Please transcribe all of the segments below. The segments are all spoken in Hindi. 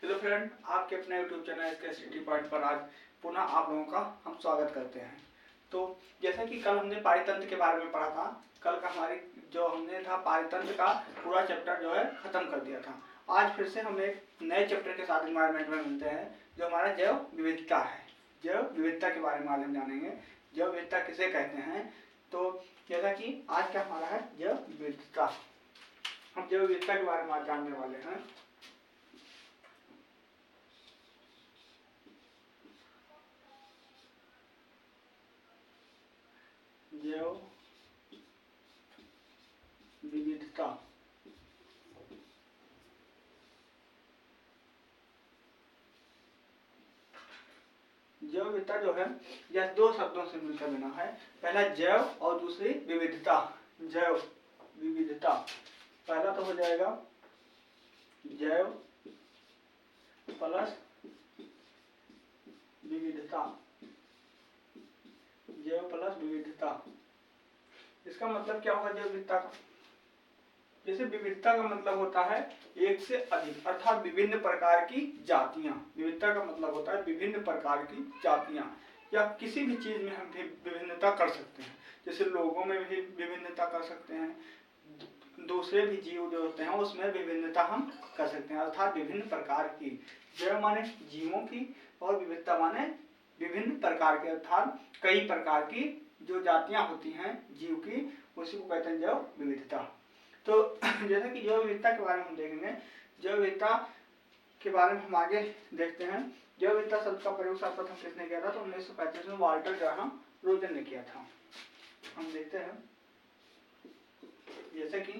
हेलो फ्रेंड, आपके अपने यूट्यूब चैनल इसके सिटी पॉइंट पर आज पुनः आप लोगों का हम स्वागत करते हैं। तो जैसा कि कल हमने पारितंत्र के बारे में पढ़ा था, कल का हमारी जो हमने था पारितंत्र का पूरा चैप्टर जो है खत्म कर दिया था। आज फिर से हम एक नए चैप्टर के साथ एनवायरनमेंट में मिलते हैं जो हमारा जैव विविधता है। जैव विविधता के बारे में आज हम जानेंगे, जैव विविधता किसे कहते हैं। तो जैसा कि आज का हमारा है जैव विविधता, हम जैव विविधता के बारे में आज जानने वाले हैं। जैव विविधता जैव विविधता जो है यह दो शब्दों से मिलकर बना है। पहला जैव और दूसरी विविधता। जैव विविधता पहला तो हो जाएगा जैव प्लस विविधता। जैव प्लस विविधता, इसका मतलब क्या होगा जैव विविधता का? जैसे विविधता का मतलब होता है एक से अधिक, अर्थात विभिन्न प्रकार की जातियां। विविधता का मतलब होता है विभिन्न प्रकार की जातियां, या किसी भी चीज में हम भी विभिन्नता कर सकते हैं। जैसे लोगों में भी विभिन्नता कर सकते हैं, दूसरे भी जीव जो होते हैं उसमें विभिन्नता हम कर सकते हैं, अर्थात विभिन्न प्रकार की। जैव माने जीवों की और विविधता माने विभिन्न प्रकार के, अर्थात कई प्रकार की जो जातियां होती हैं जीव की, उसी को कहते हैं जैव विविधता। तो जैसा कि जैव विविधता के बारे में हम देखेंगे, जैव विविधता के बारे में हम आगे देखते हैं। जैव विविधता शब्द का प्रयोग सर्वप्रथम किसने किया था? तो 1935 में वाल्टर ग्राहम रोजन ने किया था। हम देखते हैं जैसे कि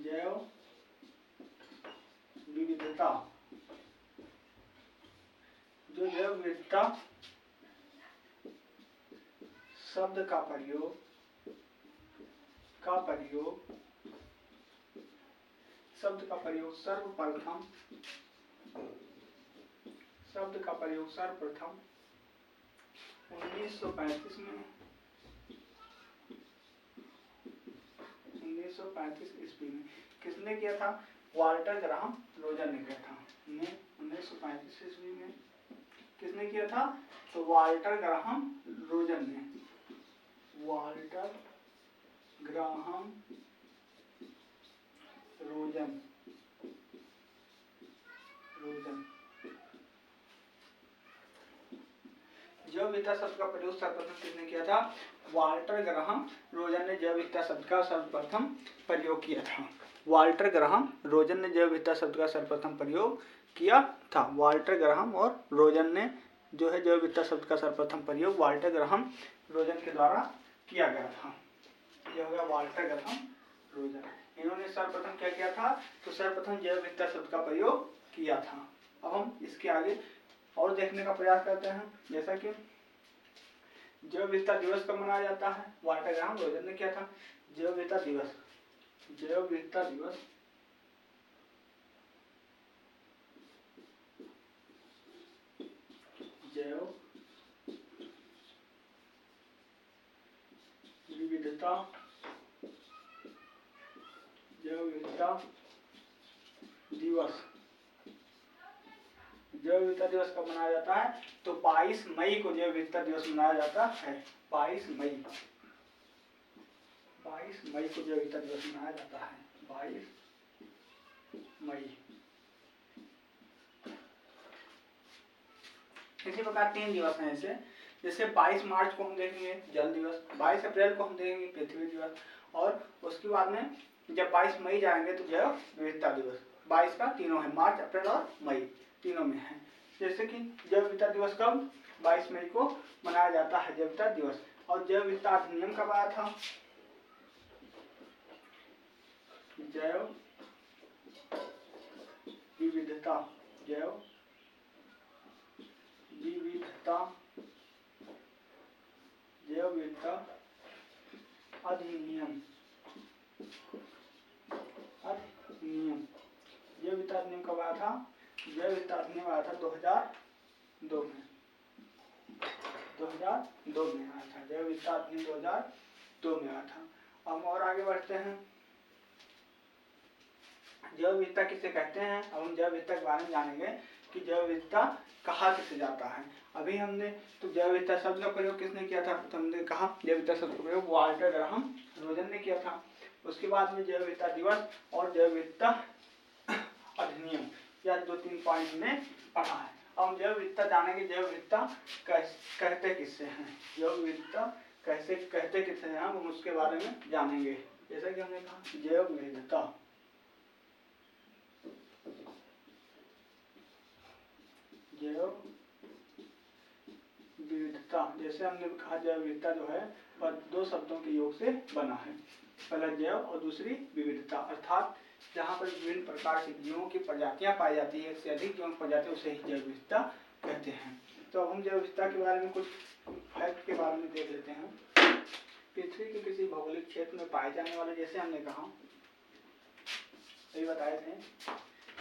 जैव विविधता, जो जैव विविधता शब्द का प्रयोग सर्वप्रथम 1935 में 1935 ईस्वी में किसने किया था? वाल्टर ग्राहम रोजन ने किया था। 1935 ईस्वी में किसने किया था? तो वाल्टर ग्राहम रोजन ने। वाल्टर ग्राहम रोजन जैव विविधता शब्द का प्रयोग सर्वप्रथम किसने किया था? वाल्टर ग्राहम रोजन ने जैव विविधता शब्द का सर्वप्रथम प्रयोग किया था। वाल्टर ग्राहम रोजन ने जैव विविधता शब्द का सर्वप्रथम प्रयोग किया था। वाल्टर ग्राहम और रोजन ने जो है जैव विविधता शब्द का सर्वप्रथम प्रयोग वाल्टर ग्राहम रोजन के द्वारा किया गया था। यह हो गया वाल्टर ग्राहम रोजन, इन्होंने सर्वप्रथम क्या किया था? तो सर्वप्रथम जैव विविधता शब्द का प्रयोग किया था। अब हम इसके आगे और देखने का प्रयास करते हैं। जैसा कि जैव विविधता दिवस कब मनाया जाता है? वाल्टर ग्राहम रोजन ने किया था। जैव विविधता दिवस जैव विविधता दिवस जैव विविधता दिवस जैव विविधता दिवस कब मनाया जाता है? तो 22 मई को जैव विविधता दिवस मनाया जाता है। 22 मई को जैव विविधता दिवस मनाया जाता है। 22 मई। इसी प्रकार 3 दिवस हैं ऐसे, जैसे 22 मार्च को हम देखेंगे जल दिवस, 22 अप्रैल को हम देखेंगे पृथ्वी दिवस, और उसके बाद में जब 22 मई जाएंगे तो जैव विविधता दिवस। 22 का तीनों है, मार्च, अप्रैल और मई तीनों में है। जैसे कि जैव विविधता दिवस कब? 22 मई को मनाया जाता है जैव विविधता दिवस। और जैव विविधता अधिनियम कब आया था? जैव विविधता अधिनियम जैव विविधता अधिनियम कब आया था? जैव विविधता अधिनियम आया था 2002 में। 2002 में आया था जैव विविधता अधिनियम, 2002 में आया था। हम और आगे बढ़ते हैं। जैव विविधता किसे कहते हैं। अब हम जैव विविधता के बारे में जानेंगे कि जैव विविधता कहा किसे जाता है। अभी हमने तो जैव विविधता शब्द का प्रयोग किसने किया था, तो हमने कहा जैव विविधता शब्द का प्रयोग वाल्टर ग्राहम रोजन ने किया था। उसके बाद में जैव विविधता दिवस और जैव विविधता अधिनियम, या 2-3 पॉइंट हमने पढ़ा है। अब हम जैव विविधता जानेंगे, जैव विविधता कहते किससे हैं, जैव विविधता कैसे कहते किससे हैं, हम उसके बारे में जानेंगे। जैसा कि हमने कहा जैव विविधता, जैव विविधता, जैसे हमने कहा जैव विविधता जो है वह 2 शब्दों के योग से बना है, पहला जैव और दूसरी विविधता, अर्थात जहाँ पर विभिन्न प्रकार के जीवों की प्रजातियां पाई जाती है, एक से अधिक जीवों की प्रजातियां, उसे ही जैव विविधता कहते हैं। तो अब हम जैव विविधता के बारे में कुछ फैक्ट के बारे में देख लेते हैं। पृथ्वी के किसी भौगोलिक क्षेत्र में पाए जाने वाले, जैसे हमने कहा यही बताए थे,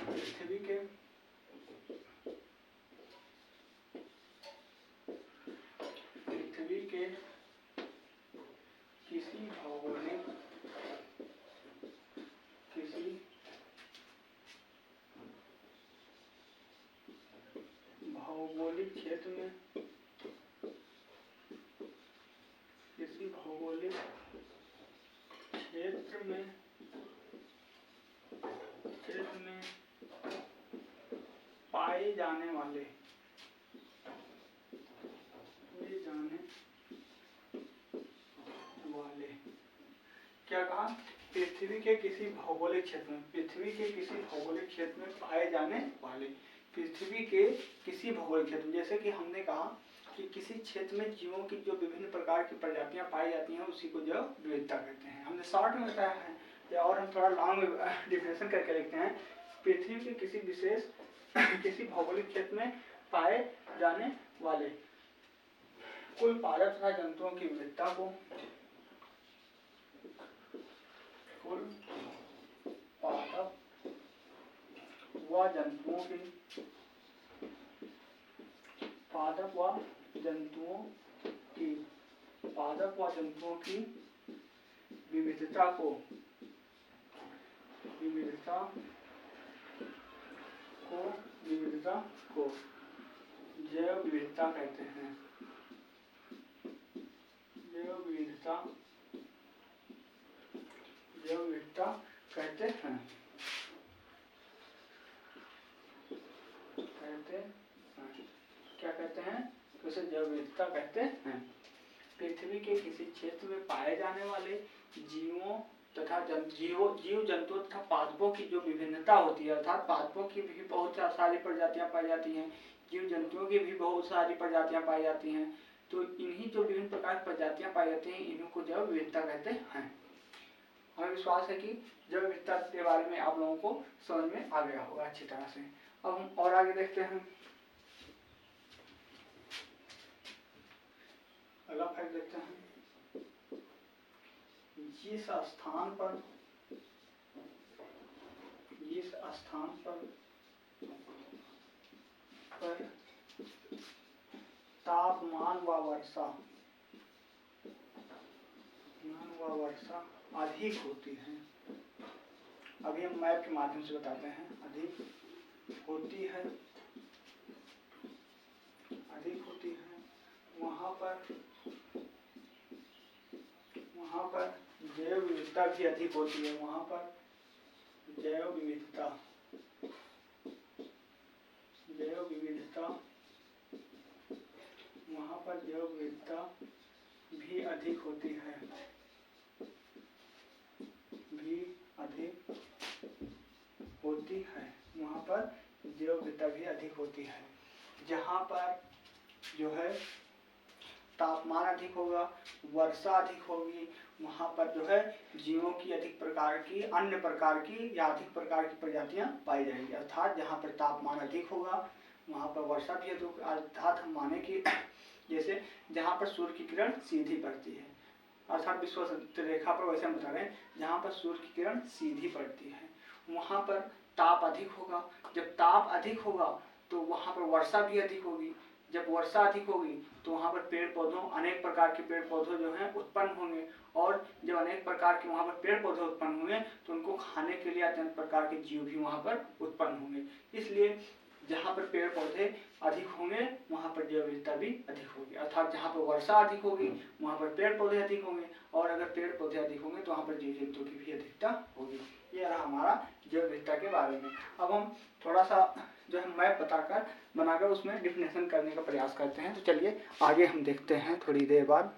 पृथ्वी के किसी भौगोलिक क्षेत्र में, किसी भौगोलिक क्षेत्र में पाए जाने वाले क्या कहा, पृथ्वी के किसी भौगोलिक क्षेत्र में, पृथ्वी के किसी भौगोलिक क्षेत्र में पाए जाने वाले, पृथ्वी के किसी भौगोलिक क्षेत्र में, जैसे कि हमने कहा कि किसी क्षेत्र में जीवों की जो विभिन्न प्रकार की प्रजातियां पाई जाती हैं उसी को जैव विविधता कहते हैं। हमने शॉर्ट में बताया है, और हम थोड़ा लॉन्ग डिफिनेशन करके लिखते हैं, पृथ्वी के किसी विशेष किसी भौगोलिक क्षेत्र में पाए जाने वाले कुल पादप तथा जंतुओं की विविधता को, कुल पादप व जंतुओं की, पादप व जंतुओं की विविधता को जैव विविधता कहते हैं। जैव विविधता कहते हैं। क्या कहते हैं, उसे जैव विविधता कहते हैं। पृथ्वी के किसी क्षेत्र में पाए जाने वाले जीवों तथा जीव जंतुओं तथा पादपों की जो विभिन्नता होती है, अर्थात पादपों की भी बहुत सारी प्रजातियां पाई जाती हैं, जीव जंतुओं की भी बहुत सारी प्रजातियां पाई जाती हैं, तो इन्हीं जो विभिन्न प्रकार की प्रजातियां पाई जाती हैं इन्हीं को जैव विविधता कहते हैं। हमें विश्वास है कि जैव विविधता के बारे में आप लोगों को समझ में आ गया होगा अच्छी तरह से। अब हम और आगे देखते हैं, अगला फैक्ट देखते हैं। जिस स्थान पर तापमान व वर्षा अधिक होती है, अभी हम मैप के माध्यम से बताते हैं, अधिक होती है, वहाँ पर जैव विविधता भी अधिक होती है, वहाँ पर जैव विविधता भी अधिक होती है, वहाँ पर जैव विविधता भी अधिक होती है। जहाँ पर जो है तापमान अधिक होगा, वर्षा अधिक होगी, वहाँ पर जो है जीवों की अधिक प्रकार की, अन्य प्रकार की या अधिक प्रकार की प्रजातियां पाई जाएंगी। अर्थात जहाँ पर तापमान अधिक होगा वहाँ पर वर्षा भी अधिक, अर्थात हम माने कि जैसे जहाँ पर सूर्य की किरण सीधी पड़ती है, अर्थात विषुवत रेखा पर, वैसे हम बता रहे हैं जहाँ पर सूर्य की किरण सीधी पड़ती है वहाँ पर ताप अधिक होगा। जब ताप अधिक होगा तो वहाँ पर वर्षा भी अधिक होगी। जब वर्षा अधिक होगी तो वहाँ पर पेड़ पौधों, अनेक प्रकार के पेड़ पौधे जो हैं उत्पन्न होंगे, और जब अनेक प्रकार के वहाँ पर पेड़ पौधे उत्पन्न हुए तो उनको खाने के लिए अत्यंत प्रकार के जीव भी वहाँ पर उत्पन्न होंगे। इसलिए जहाँ पर पेड़ पौधे अधिक होंगे वहाँ पर जैव विविधता भी अधिक होगी, अर्थात जहाँ पर वर्षा अधिक होगी वहाँ पर पेड़ पौधे अधिक होंगे, और अगर पेड़ पौधे अधिक होंगे तो वहाँ पर जीव जंतु की भी अधिकता होगी। ये रहा हमारा जैव विविधता के बारे में। अब हम थोड़ा सा जो है मैप बनाकर उसमें डिफिनेशन करने का प्रयास करते हैं। तो चलिए आगे हम देखते हैं थोड़ी देर बाद।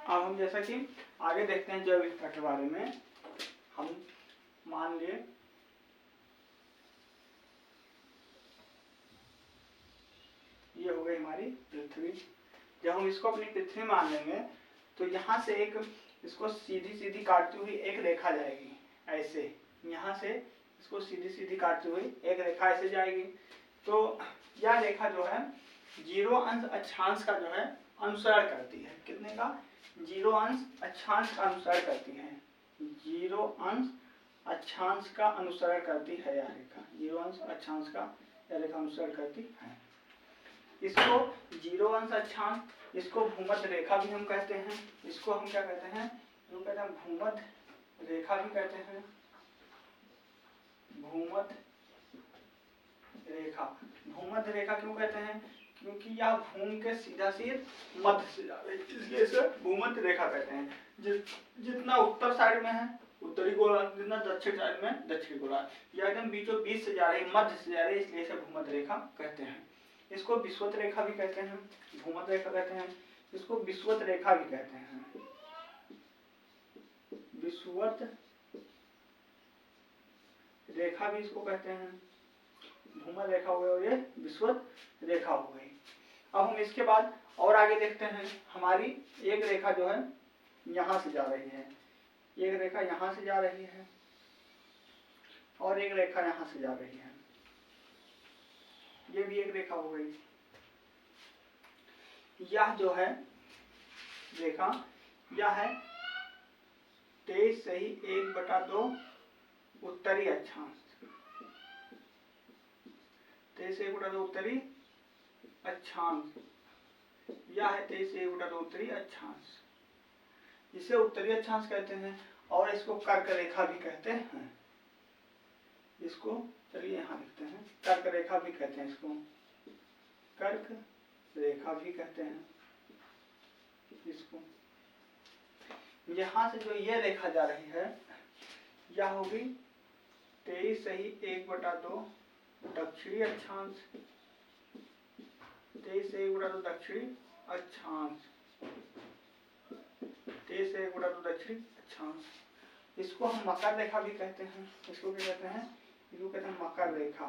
अब हम जैसा कि आगे देखते हैं जैव विविधता के बारे में। हम मान लिए ये हो गई हमारी पृथ्वी। जब हम इसको अपनी पृथ्वी मान लेंगे तो यहाँ से एक इसको सीधी सीधी काटती हुई एक रेखा जाएगी ऐसे, यहाँ से इसको सीधी सीधी काटती हुई एक रेखा ऐसे जाएगी। तो यह रेखा जो है 0 अंश अक्षांश का जो है अनुसरण करती है। कितने का? 0 अंश अक्षांश का अनुसरण करती है। 0 अंश अक्षांश का अनुसरण करती है यह रेखा, 0 अंश अक्षांश का यह रेखा अनुसरण करती है। इसको 0 अंश अक्षांश, इसको भूमध्य रेखा भी हम कहते हैं। इसको हम क्या कहते हैं? इसको कहते हैं भूमध्य रेखा भी कहते हैं। भूमध्य रेखा, भूमध्य रेखा क्यों कहते हैं? क्योंकि यह भूमि के सीधा सीध मध्य से जा रही है, इसलिए इसे भूमध्य रेखा कहते हैं। जितना उत्तर साइड में है उत्तरी गोलार्ध, जितना दक्षिण साइड में दक्षिणी गोलार्ध, यह एकदम बीचों बीच से जा रही है, मध्य से जा रही है, इसलिए इसे भूमध्य रेखा कहते हैं। इसको विषुवत रेखा भी कहते हैं, भूमध्य रेखा कहते हैं, इसको विषुवत रेखा भी कहते हैं। विषुवत रेखा भी इसको कहते हैं। भूमध्य रेखा हो गई और ये विषुवत रेखा हो गई। अब हम इसके बाद और आगे देखते हैं। हमारी एक रेखा जो है यहाँ से जा रही है, एक रेखा यहाँ से जा रही है और एक रेखा यहाँ से जा रही है, ये भी एक रेखा हो गई। यह जो है रेखा, यह है 23 सही 1/2 उत्तरी अक्षांश, 23 1/2 उत्तरी अक्षांश, यह है 23 1/2 उत्तरी अक्षांश। इसे उत्तरी अक्षांश कहते हैं और इसको कर्क रेखा भी कहते हैं। इसको चलिए यहाँ लिखते हैं, कर्क रेखा भी कहते हैं, इसको कर्क रेखा भी कहते हैं। इसको यहाँ से जो ये रेखा जा रही है यह होगी 23 सही 1/2 दक्षिणी अक्षांश, 23 से 1/2 दक्षिणी अक्षांश, 23 से 1/2 दक्षिणी अक्षांश। इसको हम मकर रेखा भी कहते हैं। इसको क्या कहते हैं? इसको कहते हैं मकर रेखा,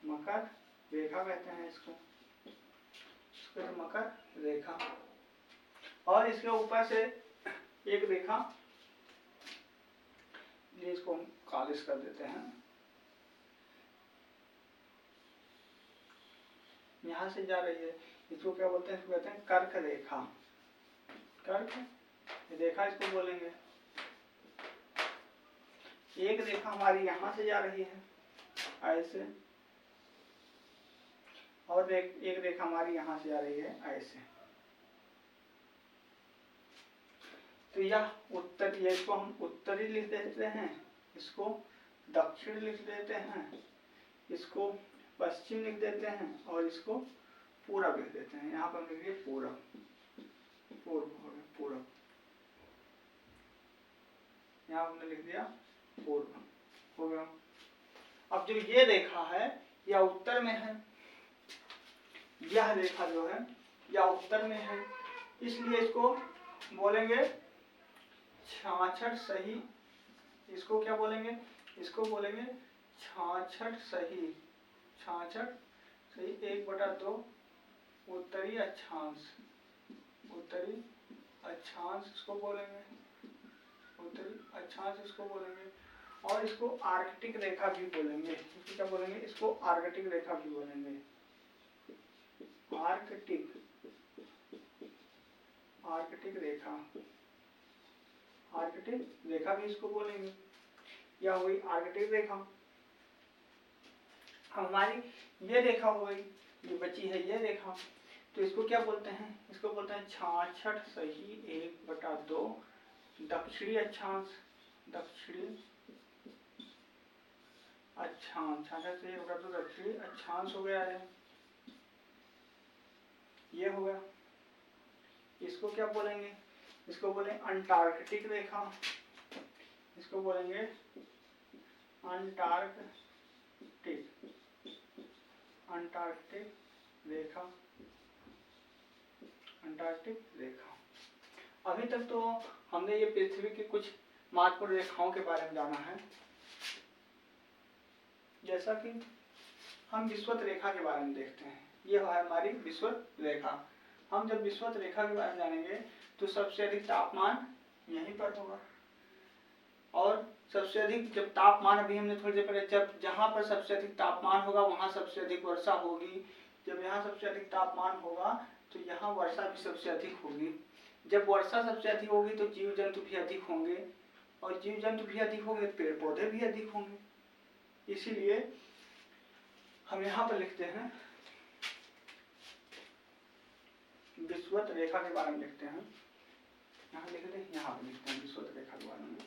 मकर रेखा कहते हैं इसको, मकर रेखा। और इसके ऊपर से एक रेखा, ये इसको हम कालिश कर देते हैं, यहाँ से जा रही है, इसको क्या बोलते हैं? इसको कहते हैं कर्क रेखा, कर्क रेखा इसको बोलेंगे। एक रेखा हमारी यहाँ से जा रही है ऐसे, और एक रेखा हमारी यहाँ से जा रही है ऐसे। तो यह उत्तर, ये इसको हम उत्तरी लिख देते हैं, इसको दक्षिण लिख देते हैं, इसको पश्चिम लिख देते हैं और इसको पूरब लिख देते हैं। यहाँ पर लिखिए पूरब, पूर्व हो गया पूरब, यहाँ हमने लिख दिया पूर्व हो गया। अब जो ये रेखा है यह उत्तर में है, यह रेखा जो है यह उत्तर में है, इसलिए इसको बोलेंगे 66 सही। इसको क्या बोलेंगे? इसको बोलेंगे 66 सही, 66 सही 1/2 उत्तरी अक्षांश, उत्तरी अक्षांश इसको बोलेंगे, उत्तरी अक्षांश इसको बोलेंगे। और इसको आर्कटिक रेखा भी बोलेंगे। इसको क्या बोलेंगे? इसको आर्कटिक रेखा भी बोलेंगे, आर्कटिक, आर्कटिक रेखा, आर्कटिक रेखा भी इसको बोलेंगे। यह हुई आर्कटिक रेखा। हमारी ये रेखा हो गई, ये बची है ये रेखा। तो इसको क्या बोलते हैं? इसको बोलते हैं 66 सही 1/2 दक्षिणी अक्षांश। दक्षिणी अक्षांश 66 से 1/2 दक्षिणी अक्षांश हो गया है, ये हो गया। इसको क्या बोलेंगे? इसको बोलेंगे अंटार्कटिक रेखा। इसको बोलेंगे अंटार्कटिक, अंटार्कटिक रेखा, अंटार्कटिक रेखा। अभी तक तो हमने ये पृथ्वी की कुछ महत्वपूर्ण रेखाओं के बारे में जाना है, जैसा कि हम विषुवत रेखा के बारे में देखते हैं। ये है हमारी विषुवत रेखा। हम जब विषुवत रेखा के बारे में जानेंगे तो सबसे अधिक तापमान यहीं पर होगा, और सबसे अधिक जब तापमान, अभी हमने थोड़ी देर पहले, जब जहाँ पर सबसे अधिक तापमान होगा वहाँ सबसे अधिक वर्षा होगी। जब यहाँ सबसे अधिक तापमान होगा तो यहाँ वर्षा भी सबसे अधिक होगी। जब वर्षा सबसे अधिक होगी तो जीव जंतु भी अधिक होंगे, और जीव जंतु भी अधिक होंगे, पेड़ पौधे भी अधिक होंगे। इसीलिए हम यहाँ पर लिखते हैं, विषुवत रेखा के बारे में लिखते हैं। यहाँ लिखते हैं, यहाँ पर लिखते हैं विषुवत रेखा के बारे में।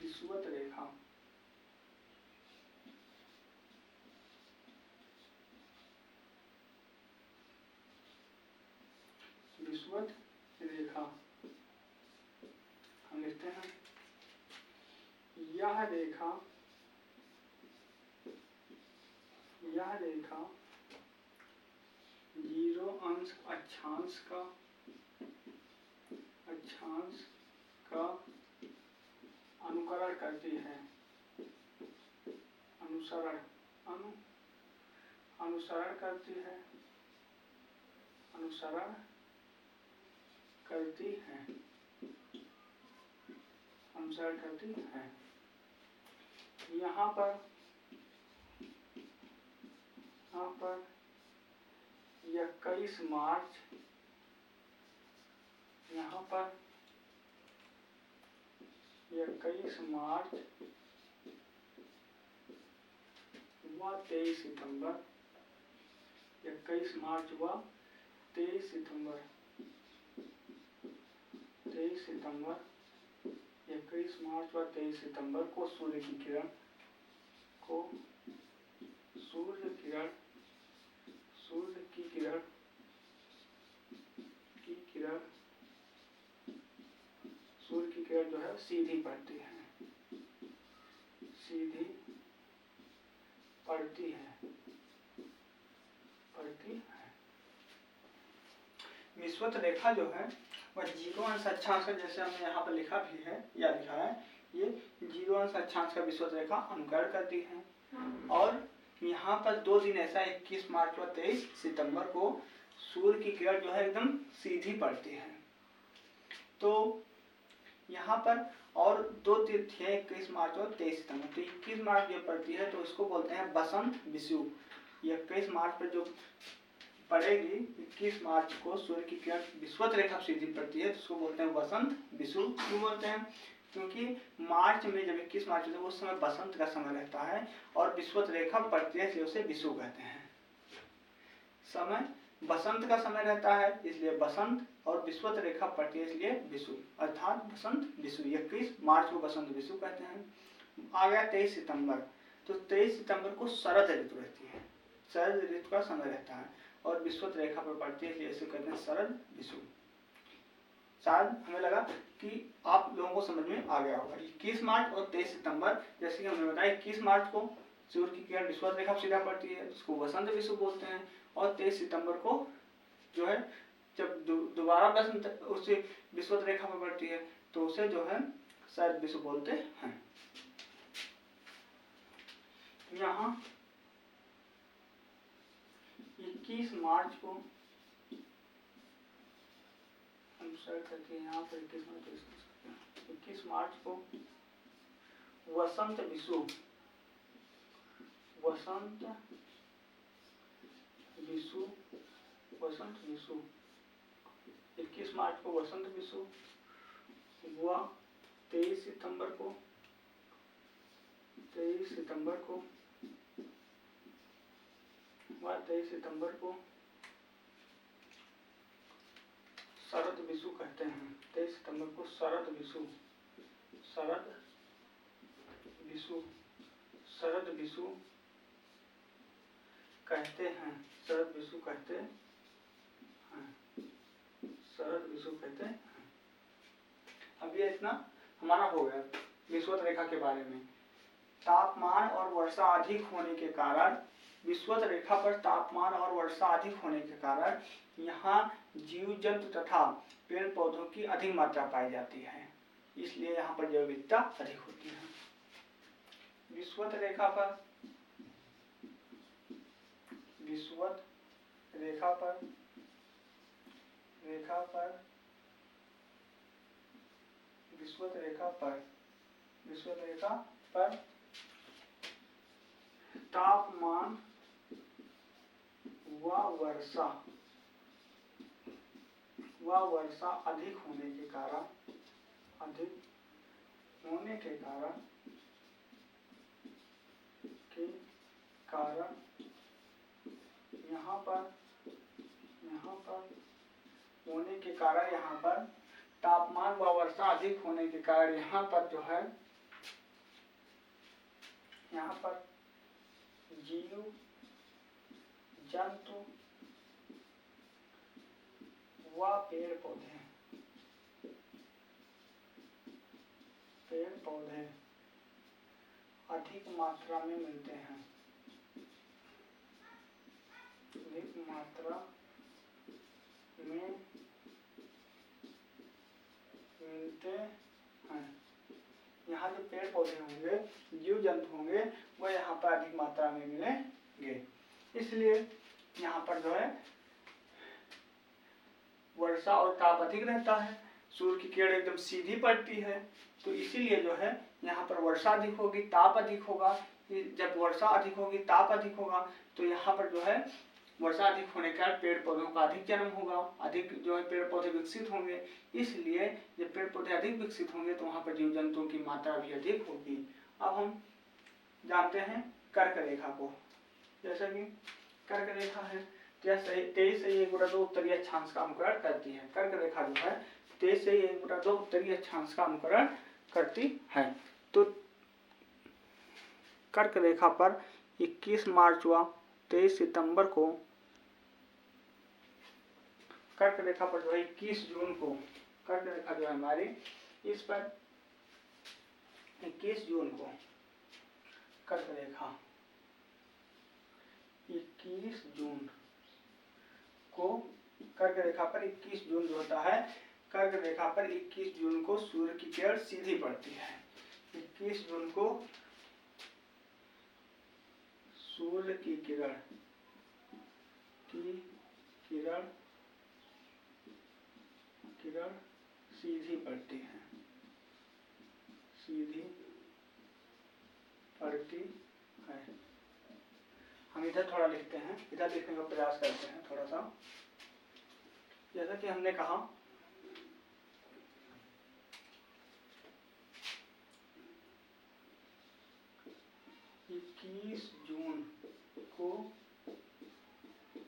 विषुवत रेखा, विषुवत रेखा हम लिखते हैं, यह रेखा, यह रेखा 0 अंश अक्षांश का, अक्षांश का अनुकरण करती है। अनुसरण, अनुसरण करती है, अनुसरण करती है, अनुसरण करती है। यहाँ पर 21 मार्च, यहाँ पर 21 मार्च व 23 सितंबर, 21 मार्च व 23 सितंबर, 23 सितंबर, 21 मार्च व 23 सितंबर को सूर्य की किरण, को सूर्य किरण, सूर्य की किरण, की किरण, सूर्य की किरण जो है सीधी पड़ती है, सीधी पड़ती है, पड़ती है। विषुवत रेखा जो है वह 0 अंश अक्षांश का, जैसे हमने यहाँ पर लिखा भी है, या लिखा है, ये 0 अंश अक्षांश का विषुवत रेखा अनुकरण करती है। और यहाँ पर 2 दिन ऐसा 21 मार्च और 23 सितंबर को सूर्य की किरण जो है एकदम सीधी पड़ती है। तो यहाँ पर और 2 तिथि है, 21 मार्च और 23 सितंबर। तो 21 मार्च जो पड़ती है तो इसको बोलते हैं बसंत विषुव। 21 मार्च पर जो पड़ेगी, 21 मार्च को सूर्य की किरण विषुवत रेखा सीधी पड़ती है, तो उसको बोलते हैं बसंत विषुव। क्यों बोलते हैं? क्योंकि मार्च में जब 21 मार्च होता है उस समय बसंत का समय रहता है, और विषुवत रेखा पड़ती है इसलिए उसे विषुव कहते हैं। समय बसंत का समय रहता है इसलिए बसंत, और विषुवत रेखा पड़ती है इसलिए विषुव, अर्थात बसंत विषुव। 21 मार्च को बसंत विषुव कहते हैं। आ गया 23 सितंबर, तो 23 सितंबर को शरद ऋतु रहती है, शरद ऋतु का समय रहता है, और विषुवत रेखा पर पड़ती है इसलिए इसे कहते हैं शरद विषुव। शायद हमें लगा कि आप लोगों को समझ में आ गया होगा। 21 मार्च और 23 सितंबर, जैसे कि हमने बताया, 21 मार्च को सूर्य की किरण विषुवत रेखा सीधा पड़ती है, उसको वसंत विषुव बोलते हैं, और 23 सितंबर को जो है जब दोबारा बसंत उसे विषुवत रेखा पर पड़ती है तो उसे जो है शरद विषुव बोलते हैं। यहाँ 21 मार्च को अनुसार करके यहाँ पर 21 मार्च को वसंत विषुव, वसंत विषुव, वसंत विषुव 21 मार्च को वसंत विषुव हुआ। 23 सितंबर को, 23 सितंबर को वह 23 सितंबर को शरद विषु कहते हैं। 23 सितंबर को शरद विषु कहते हैं। शरद विषु कहते हैं। अब ये इतना हमारा हो गया विषुवत रेखा के बारे में। तापमान और वर्षा अधिक होने के कारण, विषुवत रेखा पर तापमान और वर्षा अधिक होने के कारण यहाँ जीव जंतु तथा पेड़ पौधों की अधिक मात्रा पाई जाती है, इसलिए यहाँ पर जैव विविधता अधिक होती है। विषुवत रेखा पर तापमान व वर्षा अधिक होने के कारण यहाँ पर तापमान व वर्षा अधिक होने के कारण यहाँ पर जो है, यहाँ पर जीव जंतु व पेड़ पौधे अधिक मात्रा में मिलते हैं। यहाँ जो पेड़ पौधे होंगे, जीव जंतु होंगे, वो यहाँ पर अधिक मात्रा में मिलेंगे। इसलिए यहाँ पर जो है वर्षा और ताप अधिक रहता है। सूर्य की किरण एकदम सीधी पड़ती है, तो इसीलिए जो है यहाँ पर वर्षा अधिक होगी, ताप अधिक होगा। जब वर्षा अधिक होगी, ताप अधिक होगा, तो यहाँ पर जो है वर्षा अधिक होने के कारण पेड़ पौधों का अधिक जन्म होगा, अधिक जो है पेड़ पौधे विकसित होंगे। इसलिए जब पेड़ पौधे अधिक विकसित होंगे तो वहाँ पर जीव जंतुओं की मात्रा भी अधिक होगी। अब हम जानते हैं कर्क रेखा को। जैसा कि कर्क रेखा है 23 से 1/2 उत्तरीय अक्षांश का अनुकरण करती है। कर्क रेखा जो है 23 से 1/2 उत्तरीय अक्षांश का अनुकरण करती है। तो कर्क रेखा पर 21 मार्च व 23 सितंबर को, कर्क रेखा पर जो है 21 जून को, कर्क रेखा जो है हमारी, इस पर 21 जून को कर्क रेखा 21 जून को, कर्क रेखा पर 21 जून जो होता है, कर्क रेखा पर 21 जून को सूर्य की किरण सीधी पड़ती है। 21 जून को सूर्य की किरण सीधी पड़ती है, हम इधर थोड़ा लिखते हैं, इधर लिखने का प्रयास करते हैं थोड़ा सा। जैसा कि हमने कहा 21 जून को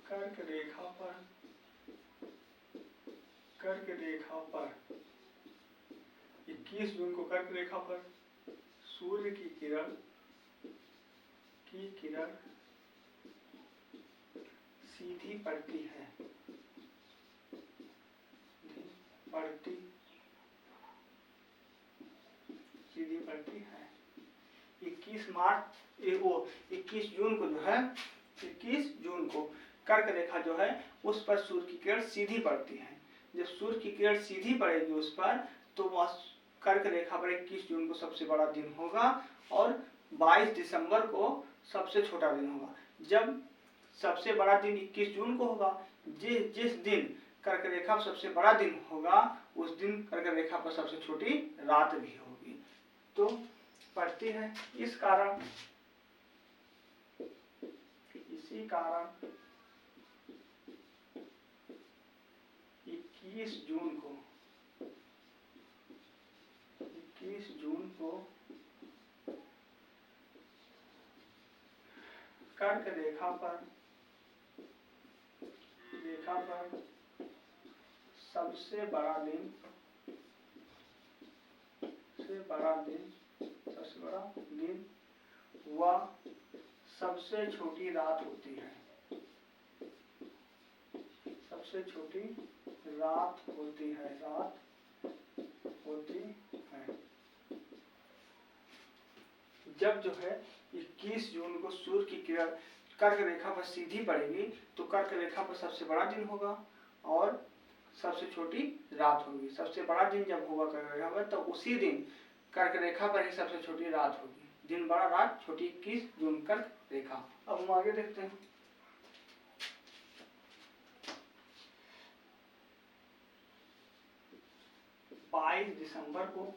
कर्क रेखा पर 21 जून को कर्क रेखा पर सूर्य की किरण सीधी पड़ती है, 21 जून को जो है, 21 जून को कर्क रेखा जो है उस पर सूर्य की किरण सीधी पड़ती है। जब सूर्य की किरण सीधी पड़ेगी उस पर, तो वह कर्क रेखा पर 21 जून को सबसे बड़ा दिन होगा और 22 दिसंबर को सबसे छोटा दिन होगा। जब सबसे बड़ा दिन 21 जून को होगा, जिस दिन कर्क रेखा सबसे बड़ा दिन होगा, उस दिन कर्क रेखा पर सबसे छोटी रात भी होगी, तो पड़ती है। इसी कारण 21 जून को कर्क रेखा पर रेखा पर सबसे बड़ा दिन व सबसे छोटी रात होती है। सबसे छोटी रात होती है। जब जो है 21 जून को सूर्य की किरण कर्क रेखा पर सीधी पड़ेगी तो कर्क रेखा पर सबसे बड़ा दिन होगा और सबसे छोटी रात होगी। सबसे बड़ा दिन जब होगा कर्क रेखा पर तो उसी दिन कर्क रेखा पर ही सबसे छोटी रात होगी। दिन बड़ा रात छोटी 21 जून कर्क रेखा। अब हम आगे देखते हैं। बाईस दिसंबर को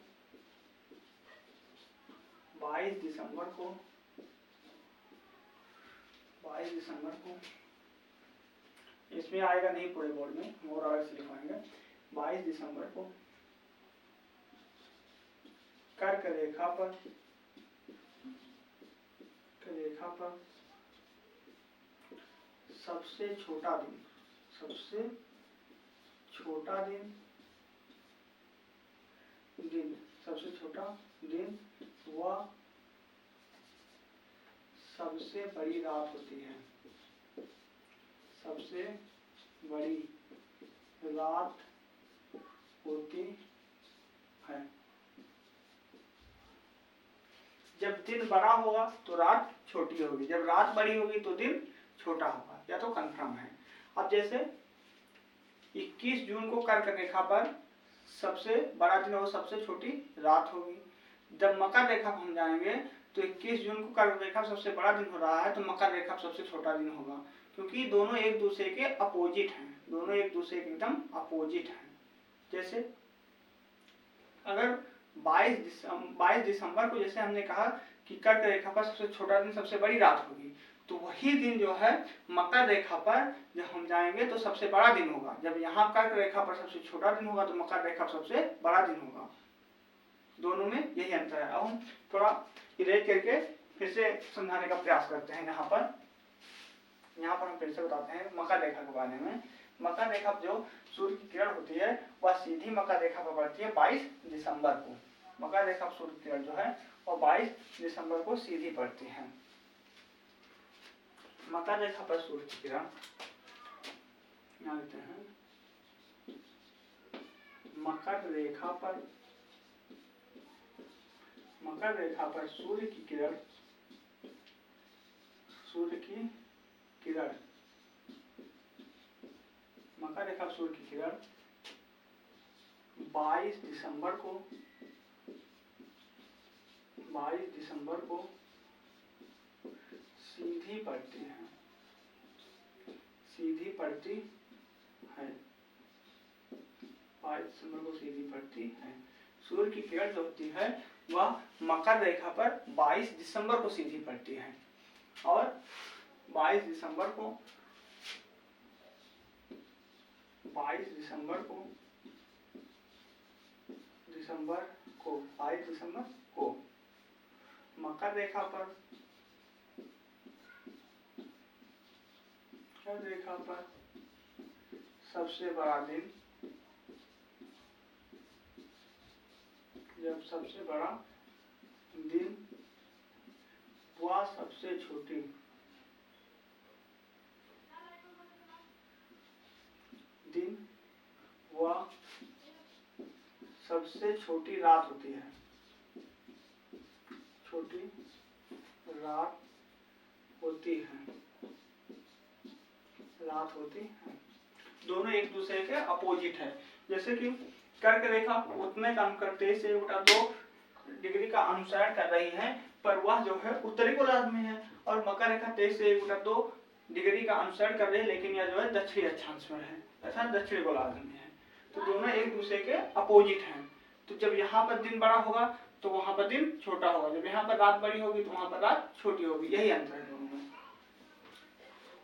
इसमें आएगा नहीं पूरे बोर्ड में, और अलग से लिखवाएंगे। 22 दिसंबर को कर्क रेखा पर सबसे छोटा दिन व सबसे बड़ी रात होती है। जब दिन बड़ा होगा तो रात छोटी होगी, जब रात बड़ी होगी तो दिन छोटा होगा, या तो कंफर्म है। अब जैसे 21 जून को कर्क रेखा पर सबसे बड़ा दिन और सबसे छोटी रात होगी। जब मकर रेखा पर हम जाएंगे तो 21 जून को कर्क रेखा सबसे बड़ा दिन हो रहा है तो मकर रेखा सबसे छोटा दिन होगा, क्योंकि दोनों एक दूसरे के अपोजिट हैं। दोनों एक दूसरे के एकदम अपोजिट हैं। जैसे अगर 22 दिसंबर को जैसे हमने कहा कि कर्क रेखा पर सबसे छोटा दिन सबसे बड़ी रात होगी, तो वही दिन जो है मकर रेखा पर जब हम जाएंगे तो सबसे बड़ा दिन होगा। जब यहाँ कर्क रेखा पर सबसे छोटा दिन होगा तो मकर रेखा पर सबसे बड़ा दिन होगा। दोनों में यही अंतर है। अब हम थोड़ा इरेज करके फिर से समझाने का प्रयास करते हैं। यहाँ पर हम फिर से बताते हैं मकर रेखा के बारे में। मकर रेखा जो सूर्य की किरण होती है वह सीधी मकर रेखा पर पड़ती है 22 दिसंबर को। मकर रेखा सूर्य की किरण जो है वह 22 दिसंबर को सीधी पड़ती है। मकर रेखा पर सूर्य की किरण लेते हैं। मकर रेखा पर सूर्य की किरण 22 दिसंबर को सीधी पड़ती है। सूर्य की किरण जो होती है वह मकर रेखा पर 22 दिसंबर को सीधी पड़ती है और 22 दिसंबर को मकर रेखा पर सबसे बड़ा दिन व सबसे छोटी रात होती है। दोनों एक दूसरे के अपोजिट है। जैसे कि कर्क रेखा उतने काम करते से 2 डिग्री का अनुसरण कर रही है, पर वह जो है उत्तरी गोलार्ध में है, और मकर रेखा 23 से 2 डिग्री का अनुसरण कर रही है, लेकिन यह जो है दक्षिणी अक्षांश में है अर्थात दक्षिणी गोलार्ध में है। तो दोनों एक दूसरे के अपोजिट हैं। तो जब यहाँ पर दिन बड़ा होगा तो वहां पर दिन छोटा होगा, जब यहाँ पर रात बड़ी होगी तो वहां पर रात छोटी होगी। यही अंतर है दोनों में।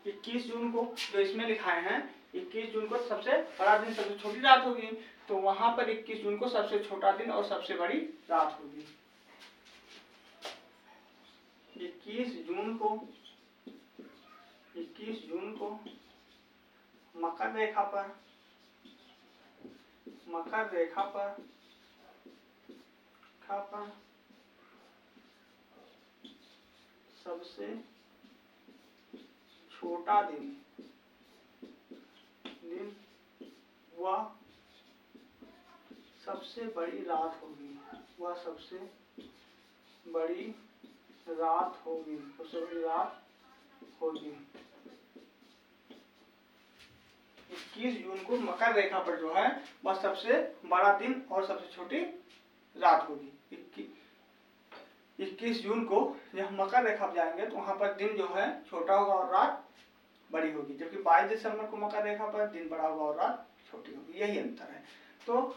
21 जून को जो इसमें लिखाए हैं, 21 जून को सबसे बड़ा दिन सबसे छोटी रात होगी, तो वहां पर 21 जून को सबसे छोटा दिन और सबसे बड़ी रात होगी। 21 जून को मकर रेखा पर सबसे छोटा दिन व सबसे बड़ी रात होगी, सबसे बड़ी रात होगी। 21 जून को मकर रेखा पर जो है वह सबसे बड़ा दिन और सबसे छोटी रात होगी। 21 जून को जब मकर रेखा पर जाएंगे तो वहां पर दिन जो है छोटा होगा और रात बड़ी होगी, जबकि 22 दिसंबर को मकर रेखा पर दिन बड़ा होगा और रात छोटी होगी। यही अंतर है। तो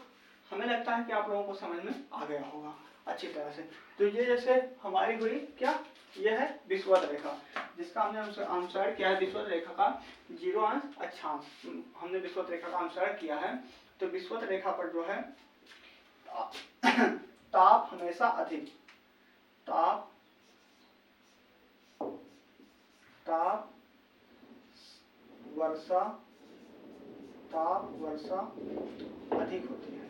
हमें लगता है कि आप लोगों को समझ में आ गया होगा अच्छी तरह से। तो ये जैसे हमारी हुई क्या, यह है विषुवत रेखा, जिसका हमने अनुसरण किया है। विषुवत रेखा का 0 अंश अक्षांश हमने विषुवत रेखा का अनुसरण किया है। तो विषुवत रेखा पर जो है ताप हमेशा अधिक, ताप वर्षा अधिक होती है,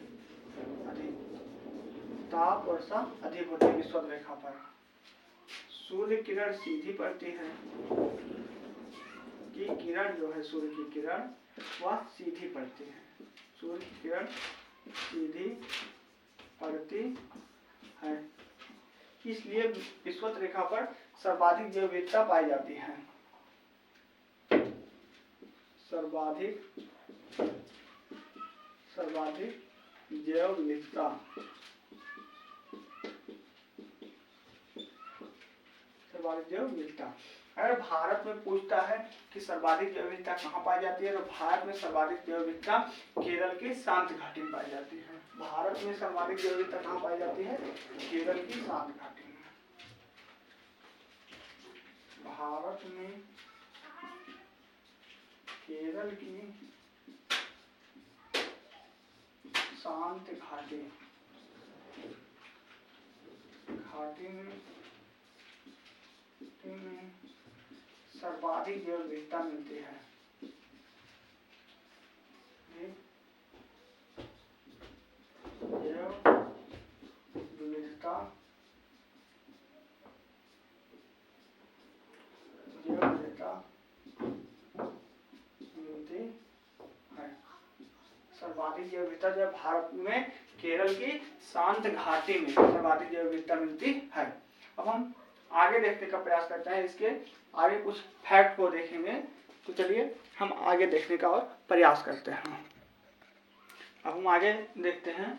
ताप वर्षा अधिक होती है विषुवत रेखा पर। सूर्य किरण सीधी पड़ती है, कि किरण जो है सूर्य की किरण वह सीधी पड़ती है, सूर्य की किरण सीधी पड़ती है, इसलिए विषुवत रेखा पर सर्वाधिक जैव विविधता पाई जाती है। सर्वाधिक जैव विविधता अगर भारत में पूछता है कि सर्वाधिक जैव विविधता कहाँ पाई जाती है, तो भारत में सर्वाधिक जैव विविधता केरल की शांत घाटी में पाई जाती है। भारत में सर्वाधिक जैव विविधता कहाँ पाई जाती है, केरल की शांत घाटी में। भारत में केरल की शांत घाटी में सर्वाधिक जैव विविधता मिलती है। जैव विविधता मिलती है। सर्वाधिक जैव विविधता जो भारत में केरल की शांत घाटी में सर्वाधिक जैव विविधता मिलती है। अब हम आगे देखने का प्रयास करते हैं, इसके आगे कुछ फैक्ट को देखेंगे। तो चलिए हम आगे देखने का और प्रयास करते हैं। अब हम आगे देखते हैं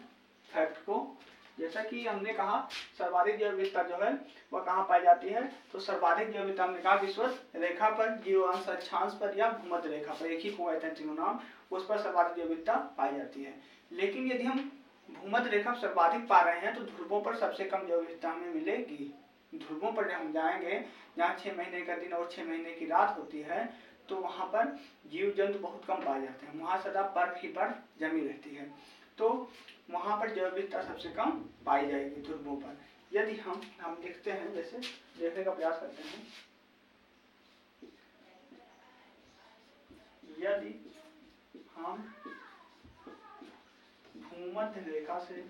फैक्ट को। जैसा कि हमने कहा सर्वाधिक जैव विविधता जो है वह कहाँ पाई जाती है, तो सर्वाधिक जैव विविधता हमने कहा विषुवत रेखा पर, 0 अंश अक्षांश पर या भूमध्य रेखा पर, एक ही को कहते हैं तीनों नाम, उस पर सर्वाधिक जैव विविधता पाई जाती है। लेकिन यदि हम भूमध्य रेखा पर सर्वाधिक पा रहे हैं तो ध्रुवों पर सबसे कम जैव विविधता हमें मिलेगी। ध्रुवों पर जब हम जाएंगे जहाँ 6 महीने का दिन और 6 महीने की रात होती है, तो वहाँ पर जीव जंतु बहुत कम पाए जाते हैं, वहाँ सदा बर्फ ही बर्फ जमी रहती है, तो वहाँ पर जैव विविधता सबसे कम पाई जाएगी ध्रुवों पर। यदि हम देखते हैं, जैसे देखने का प्रयास करते हैं, यदि हम भूमध्य रेखा से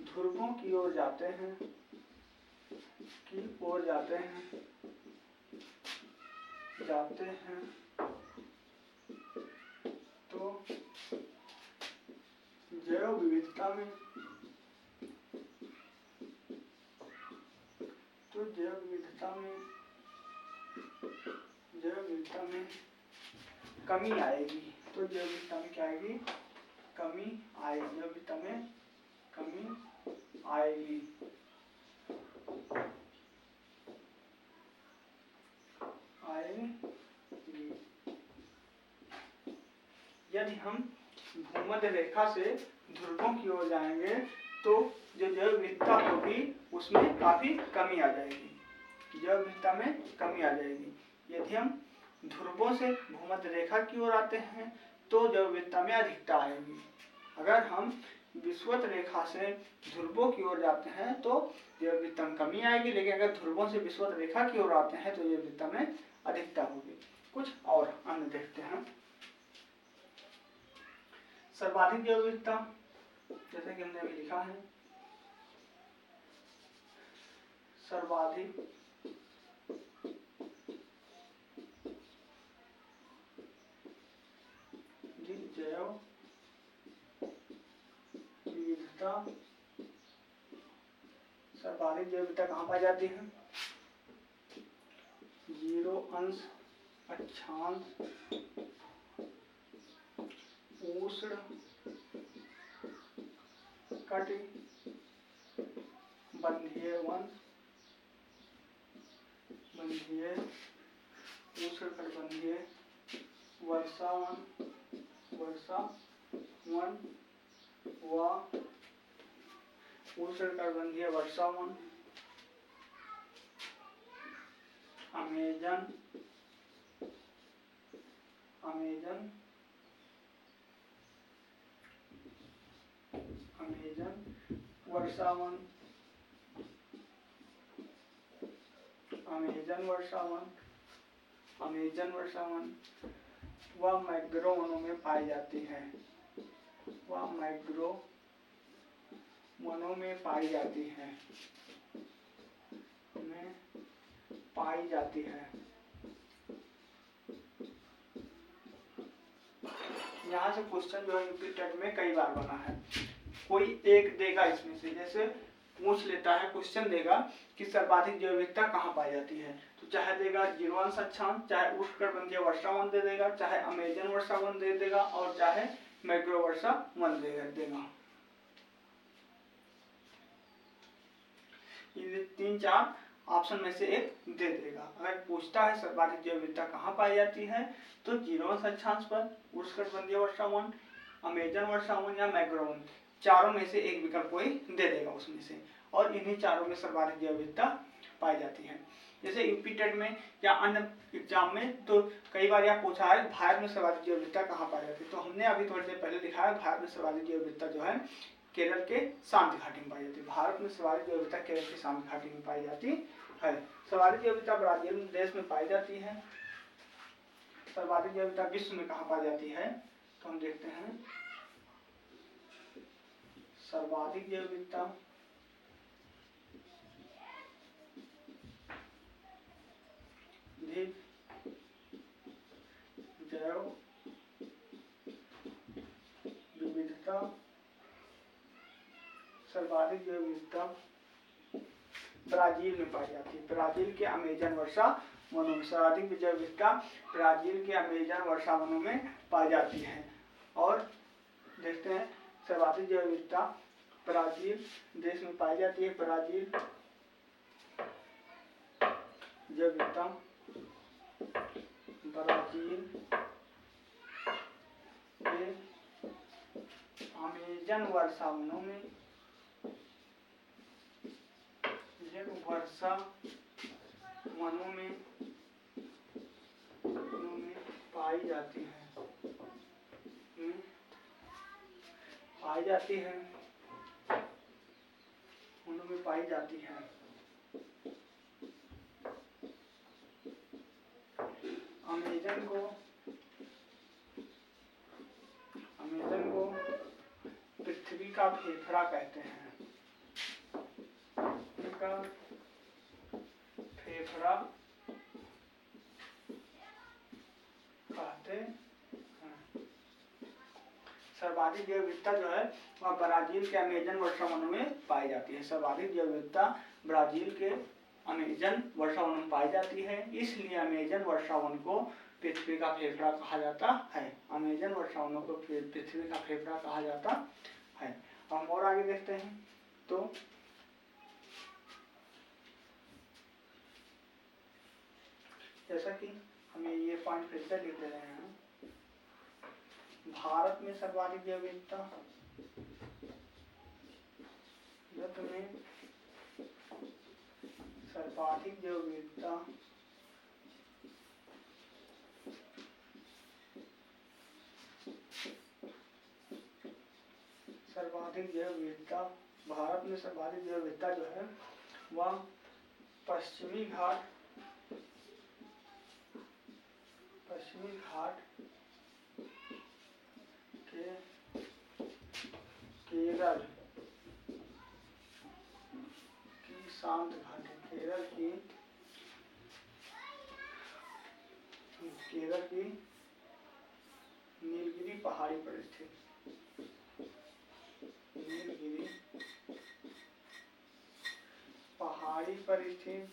ध्रुवों की ओर जाते हैं, तो जैव विविधता में कमी आएगी। तो जैव विविधता में क्या आएगी, कमी आएगी, जैव विविधता में कमी आएगी। यदि हम भूमध्य रेखा से ध्रुवों की ओर जाएंगे तो जो जैव विविधता होगी उसमें काफी कमी आ जाएगी, जैव विविधता में कमी आ जाएगी। यदि हम ध्रुवों से भूमध्य रेखा की ओर आते हैं तो जैव विविधता में अधिकता आएगी। अगर हम विषुवत रेखा से ध्रुवों की ओर जाते हैं तो जैव विविधता में कमी आएगी, लेकिन अगर ध्रुवों से विषुवत रेखा की ओर आते हैं तो जैव विविधता में अधिकता होगी। कुछ और अन्य देखते हैं। सर्वाधिक जैव विविधता, जैसे कि हमने अभी लिखा है, सर्वाधिक जैव विविधता, सर्वाधिक जैव विविधता कहाँ पाई जाती है? 0 अंश अक्षांश उष्ण कटिबंधीय वन, उष्ण कटिबंधीय वर्षावन व उष्ण कटिबंधीय वर्षावन, अमेजन वर्षावन, वह मैंग्रोव वनों में पाई जाती है। वह मैंग्रोव वनों में पाई जाती है। यहाँ से क्वेश्चन जो है यूपी टेट में कई बार बना है। कोई एक देगा इसमें से, जैसे पूछ लेता है, क्वेश्चन देगा कि सर्वाधिक जैव विविधता कहाँ पाई जाती है, तो चाहे देगा 0 अंश अक्षांश, चाहे उष्णकटिबंधीय वर्षावन दे देगा, चाहे अमेजन वर्षावन दे देगा, और चाहे मैंग्रोव वर्षावन दे देगा। ये 3-4 ऑप्शन में से एक दे देगा। अगर पूछता है सर्वाधिक जैव विविधता कहाँ पाई जाती है तो 0 अंश अक्षांश पर, उष्णकटिबंधीय वर्षावन, अमेजन वर्षावन या मैंग्रोव, चारों में से एक विकल्प कोई दे देगा उसमें से, और इन्हीं चारों में सर्वाधिक जैव विविधता पाई जाती है। जैसे यूपी टेट में या अन्य एग्जाम में तो कई बार यह पूछा है भारत में सर्वाधिक जैव विविधता कहाँ पाई जाती है, तो हमने अभी थोड़ी देर पहले लिखा है भारत में सर्वाधिक जैव विविधता जो है केरल के शांति घाटी में पाई जाती है। भारत में सर्वाधिक जैव विविधता केरल की शांति घाटी में पाई जाती है। सर्वाधिक जैव विविधता ब्राजील देश में पाई जाती है। सर्वाधिक जैव विविधता विश्व में कहाँ पाई जाती है, तो हम देखते हैं सर्वाधिक जैव विविधता जैव विविधता, सर्वाधिक जैव विविधता ब्राजील में पाई जाती है। ब्राजील के अमेजन वर्षा वनों में सर्वाधिक जैव विविधता ब्राजील के अमेजन वर्षा वनों में पाई जाती है। और देखते हैं सर्वाधिक जैव विविधता ब्राजील देश में पाई जाती है। ब्राजील जैव विविधता ब्राजील के अमेजन वर्षा वनों में पाई जाती है। उनमें पाई जाती है। अमेजन को पृथ्वी का फेफड़ा कहते हैं। का फेफड़ा कहते हैं। सर्वाधिक जैव विविधता जो है वह ब्राजील के अमेजन वर्षा वनों में पाई जाती है। सर्वाधिक जैव विविधता ब्राजील के अमेजन वर्षा वन में पाई जाती है, इसलिए अमेजन वर्षा वन को पृथ्वी का फेफड़ा कहा जाता है। अमेजन वर्षा वनों को पृथ्वी का फेफड़ा कहा जाता है। हम और आगे देखते हैं तो जैसा कि हमें ये पॉइंट फिर से लिख दे रहे हैं, भारत में सर्वाधिक जैव विविधता, भारत में सर्वाधिक जैव विविधता विविधता, भारत में सर्वाधिक जैव विविधता जो है वह पश्चिमी घाट के केरल की शांत घाटी, केरल की नीलगिरी पहाड़ी पर स्थित, नीलगिरी पहाड़ी पर स्थित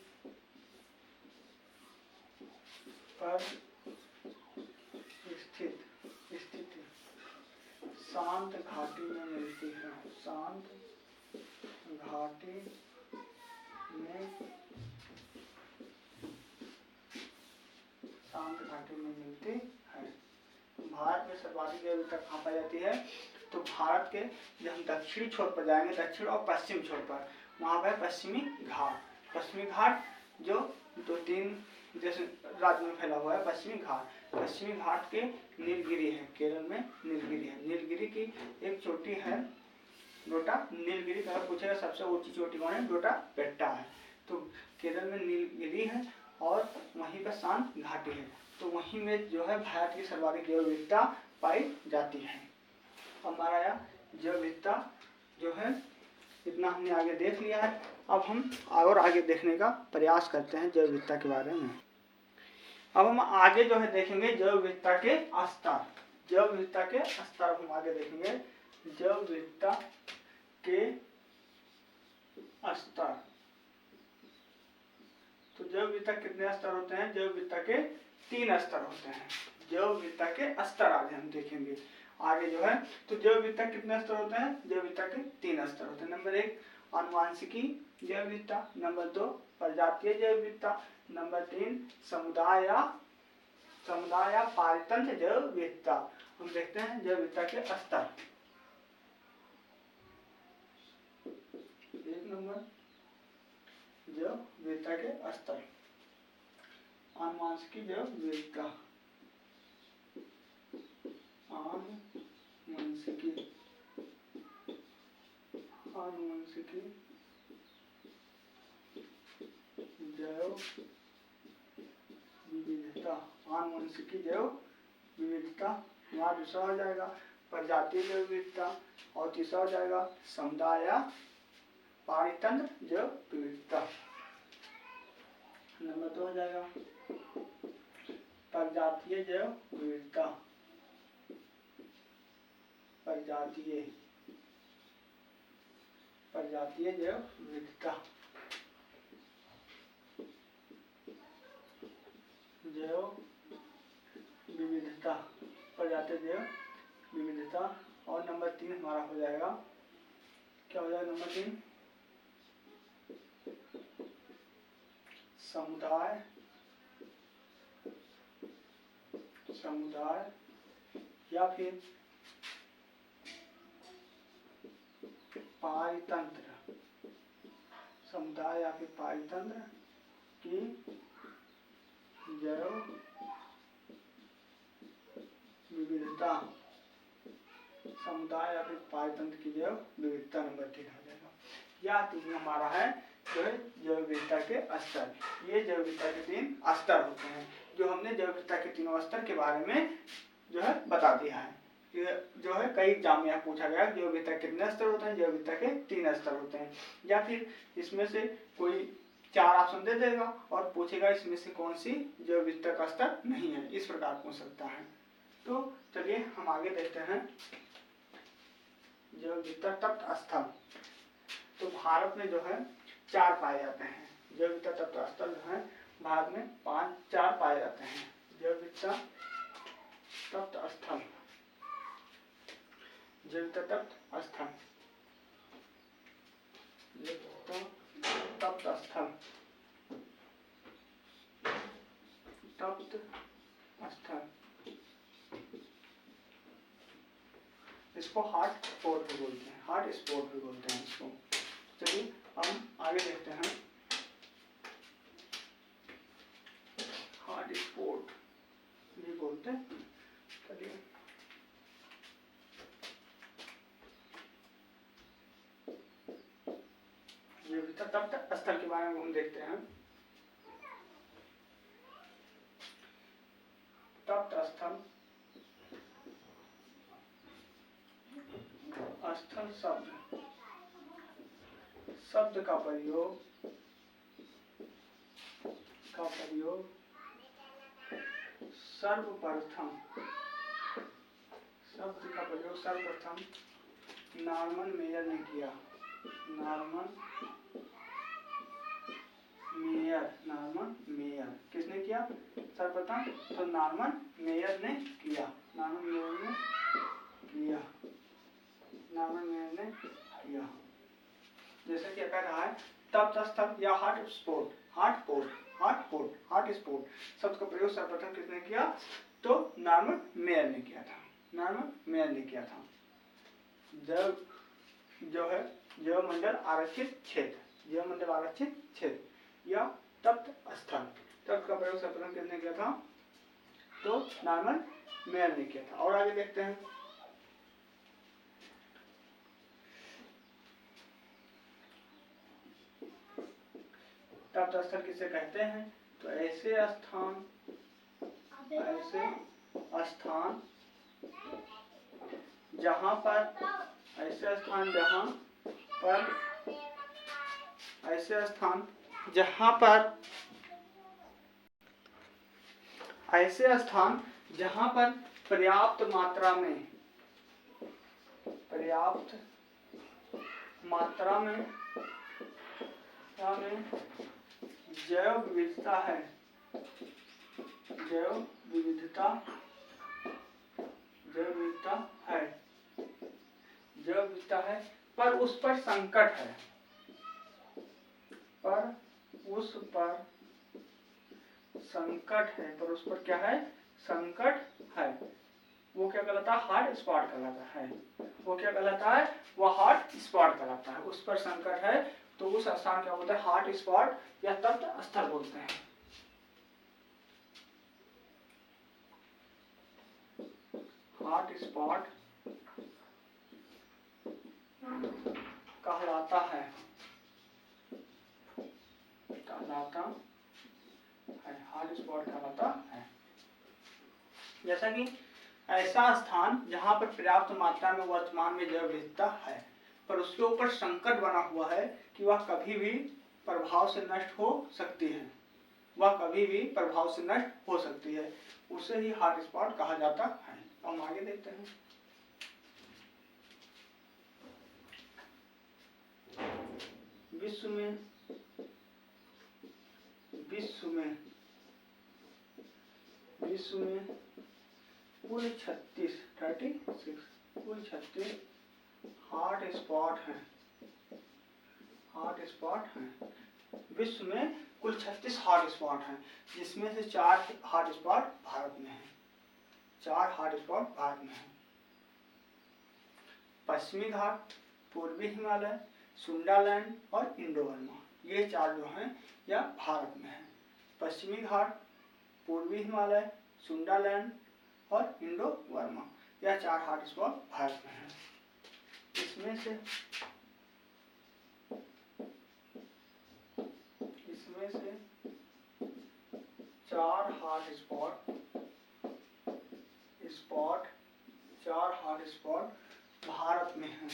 शांत घाटी में मिलती है, शांत घाटी में मिलती है। भारत में सर्वाधिक जैव विविधता कहाँ पाई जाती है? तो भारत के जब हम दक्षिणी छोर पर जाएंगे, दक्षिण और पश्चिम छोर पर, वहाँ पर पश्चिमी घाट जो 2-3 जैसे राज्य में फैला हुआ है। पश्चिमी घाट के नीलगिरी है, केरल में नीलगिरी है। नीलगिरी की एक चोटी है डोटा नीलगिरी, अगर पूछेगा सबसे ऊंची चोटी कौन है? डोटा बेट्टा है। तो केरल में नीलगिरी है और वहीं पर शांत घाटी है, तो वहीं में जो है भारत की सर्वाधिक जैव विविधता पाई जाती है। हमारा यह जैव विविधता जो है इतना हमने आगे देख लिया है। अब हम और आगे देखने का प्रयास करते हैं जैव विविधता के बारे में। अब हम आगे जो है देखेंगे जैव विविधता के स्तर। जैव विविधता के स्तर हम आगे देखेंगे। जैव विविधता के स्तर, तो जैव विविधता कितने स्तर होते हैं? जैव विविधता के 3 स्तर होते हैं। जैव विविधता के स्तर आगे हम देखेंगे आगे जो है। तो जैव विविधता कितने स्तर होते हैं? जैव विविधता के 3 स्तर होते हैं। नंबर 1 आनुवांशिकी जैव विविधता, नंबर 2 प्रजातीय जैव विविधता, नंबर 3 समुदाय या पारितंत्र जैव विविधता। हम देखते हैं जैव विविधता के स्तर। 1 नंबर जैव विविधता के स्तर, आनुवांशिकी जैव विविधता, आनुवंशिकी जैव विविधता, आनुवंशिकी जैव विविधता। यहाँ दूसरा हो जाएगा प्रजातीय जैव विविधता और तीसरा हो जाएगा समुदाय या पारितंत्र जैव विविधता। नंबर 2 हो जाएगा प्रजातीय जैव विविधता, प्रजातीय जैव विविधता, प्रजातीय जैव विविधता। और नंबर 3 हमारा हो जाएगा, क्या हो जाएगा नंबर 3? समुदाय या फिर पारितंत्र, समुदाय या फिर पारितंत्र की जैव विविधता, समुदाय या फिर पारितंत्र की जैव विविधता नंबर 3 हो जाएगा। यह 3 हमारा है जो है जैव विविधता के स्तर। ये जैव विविधता के 3 स्तर होते हैं, जो हमने जैव विविधता के 3 स्तर के बारे में जो है बता दिया है। ये जो है कई एग्जाम में पूछा गया जैव विविधता कितने स्तर होते हैं? जैव विविधता के 3 स्तर होते हैं। या फिर इसमें से कोई 4 ऑप्शन दे देगा और पूछेगा इसमें से कौन सी जैव विविधता का स्तर नहीं है, इस प्रकार पूछ सकता है। तो चलिए हम आगे देखते हैं जैव विविधता तप्त स्थल। तो भारत में जो है 4 पाए जाते हैं जैव विविधता तप्त स्थल जो है भारत में 4 पाए जाते हैं। जैव विविधता तप्त स्थल, जैव विविधता तप्त स्थल, तप्त स्थल, तप्त स्थल, इसको हॉट स्पॉट भी बोलते हैं, हॉट स्पॉट भी बोलते हैं इसको। चलिए हम आगे देखते हैं। हॉट स्पॉट भी बोलते हैं। चलिए तप्त स्थल के बारे में हम देखते हैं। तप्त स्थल, स्थल शब्द का प्रयोग सर्वप्रथम नॉर्मन मेयर ने किया। नॉर्मन मेयर किसने किया सर्वप्रथम? तो नॉर्मन मेयर ने किया। जैसे कि कह रहा है तप्त स्थल या हॉट स्पॉट शब्द का प्रयोग सर्वप्रथम किसने किया? तो नॉर्मन मेयर ने किया था। जब जो है जैवमंडल आरक्षित क्षेत्र या तप्त स्थल, तप्त का प्रयोग सर्वप्रथम किसने किया था? तो नॉर्मन मेयर ने किया था। और आगे देखते हैं। तप्त स्थल किसे कहते हैं? तो ऐसे स्थान जहां पर पर्याप्त मात्रा में जैव विविधता पर उस पर संकट है, वो क्या कहलाता है? हॉट स्पॉट कहलाता है। उस पर संकट है तो उस स्थान क्या बोलते हैं? हॉट स्पॉट या तप्त स्थल बोलते हैं। हॉट स्पॉट कहलाता है। हॉट स्पॉट कहलाता है। जैसा कि ऐसा स्थान जहां पर पर्याप्त मात्रा में वर्तमान में जैव विविधता है पर उसके ऊपर संकट बना हुआ है कि वह कभी भी प्रभाव से नष्ट हो सकती है, उसे ही हॉट स्पॉट कहा जाता है। हम आगे देखते हैं। विश्व में कुल 36 हॉट स्पॉट हैं। विश्व में कुल 36 हॉट स्पॉट हैं, जिसमें से 4 हॉट स्पॉट भारत में हैं। पश्चिमी घाट, पूर्वी हिमालय, सुंडालैंड और इंडो बर्मा, ये 4 जो हैं यह भारत में हैं। पश्चिमी घाट, पूर्वी हिमालय, सुंडालैंड और इंडो बर्मा, यह 4 हॉट स्पॉट भारत में हैं। इसमें से 4 हॉट स्पॉट भारत में हैं।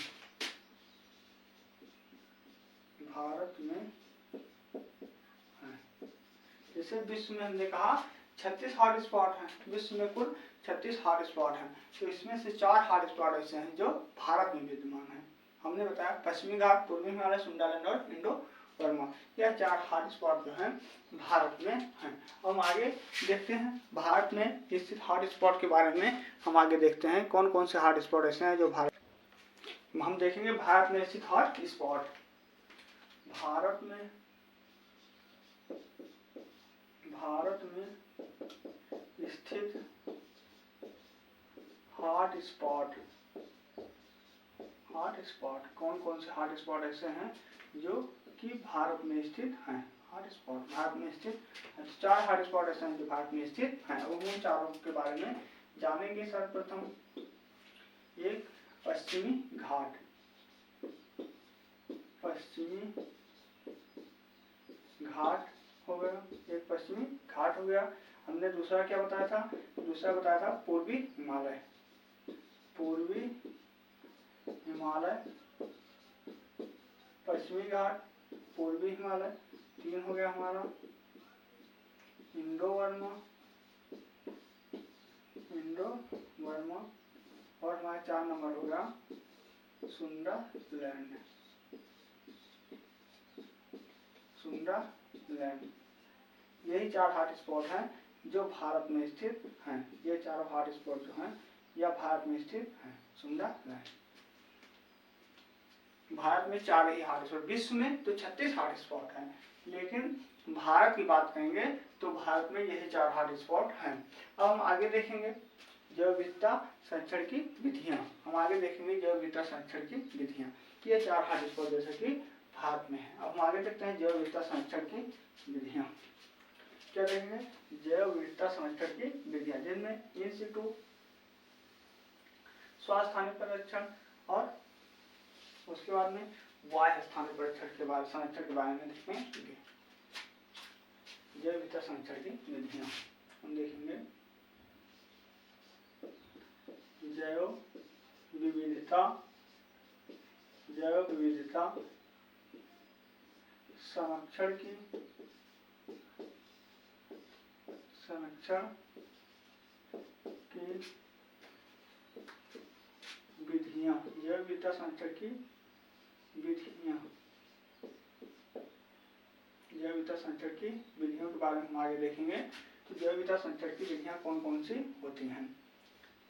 जैसे विश्व में हमने कहा 36 हॉट स्पॉट हैं, विश्व में कुल 36 हॉट स्पॉट हैं, तो इसमें से 4 हॉट स्पॉट ऐसे हैं जो भारत में विद्यमान हैं। हमने बताया पश्चिमी घाट, पूर्वी हिमालय, सुंडालैंड और इंडो बर्मा, यह 4 हॉट स्पॉट जो हैं भारत में हैं। हम आगे देखते हैं भारत में स्थित हॉट स्पॉट के बारे में। हम आगे देखते हैं कौन कौन से हॉट स्पॉट ऐसे हैं जो हम देखेंगे भारत में स्थित हॉट स्पॉट। भारत में स्थित हॉट स्पॉट कौन कौन से हॉट स्पॉट ऐसे हैं जो कि भारत में स्थित हैं। हॉट स्पॉट भारत में स्थित 4 हॉट स्पॉट ऐसे हैं जो भारत में स्थित हैं। उन चारों के बारे में जानेंगे। सर्वप्रथम एक पश्चिमी घाट घाट हो गया, एक पश्चिमी घाट हो गया। हमने दूसरा क्या बताया था, दूसरा बताया था पूर्वी हिमालय, पूर्वी हिमालय, पश्चिमी घाट, पूर्वी हिमालय। 3 हो गया हमारा इंडो वर्मा, इंडो वर्मा। और हमारा 4 नंबर हो गया सुंदरलैंड, सुंदरलैंड। यही 4 हॉट स्पॉट हैं जो भारत में स्थित हैं। ये चारों हॉट स्पॉट जो हैं यह भारत में स्थित हैं। सुंदरलैंड भारत में 4 ही हॉट स्पॉट, विश्व में तो 36 हॉट स्पॉट हैं, लेकिन भारत की बात करेंगे तो भारत में यही 4 हॉट स्पॉट हैं। अब हम आगे देखेंगे जैव विविधता संरक्षण की विधियां। हम आगे देखेंगे जैव विविधता संरक्षण की विधियां कि ये 4 हॉट स्पॉट जैसे कि भारत में है। अब हम आगे देखते हैं जैव विविधता संरक्षण की विधियां। क्या देखेंगे, जैव विविधता संरक्षण की विधियां जिनमें इन सिटू, स्वास्थानिक परीक्षण और उसके बाद में वाह्य स्थानिक परीक्षण के बाद संरक्षण के बारे में देखेंगे। जैव विविधता संरक्षण की विधियां हम देखेंगे। जैव विविधता, जैव विविधता संरक्षण की, संरक्षण की विधियां, जैव विविधता संरक्षण की विधियां, जैव विविधता संरक्षण की विधियों के बारे में हम आगे देखेंगे। तो जैव विविधता संरक्षण की विधियां कौन कौन सी होती हैं।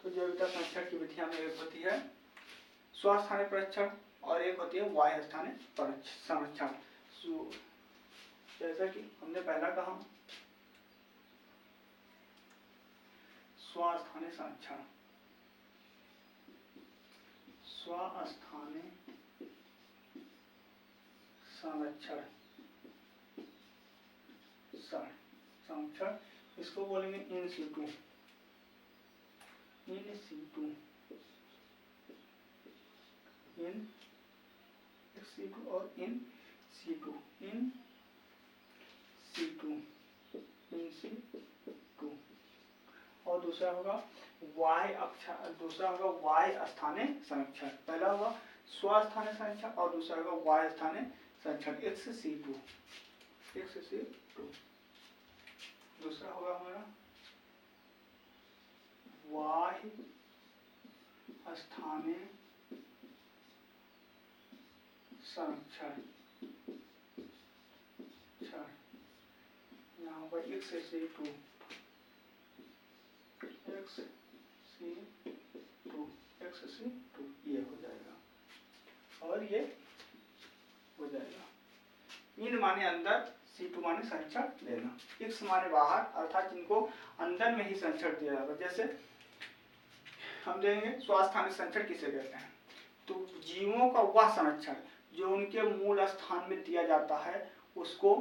तो जैव विविधता संरक्षण की विधियां में एक होती है स्वास्थानिक परीक्षण और एक होती है वाह्य स्थानिक संरक्षण। जैसा कि हमने पहला कहा स्वास्थानिक संरक्षण, स्वास्थानिक संरक्षण, संरक्षण इसको बोलेंगे in situ, in situ, in situ और in situ, in situ, in situ. और दूसरा होगा वाह्य अक्षर, दूसरा होगा वाह्य स्थानीय संरक्षण। पहला होगा स्वास्थानिक संरक्षण और दूसरा होगा वाह्य स्थानीय संरक्षण XC2, XC2। दूसरा होगा हमारा वाह्य स्थानीय संरक्षण, यहाँ होगा XC2, XC2 ये हो जाएगा और ये हो जाएगा। इन माने अंदर, C2 माने संरक्षण लेना, X माने बाहर, अर्थात इनको अंदर में ही संरक्षण दिया जाता है। जैसे हम देखेंगे स्वास्थानिक संरक्षण किसे कहते हैं, तो जीवों का वह संरक्षण जो उनके मूल स्थान में दिया जाता है उसको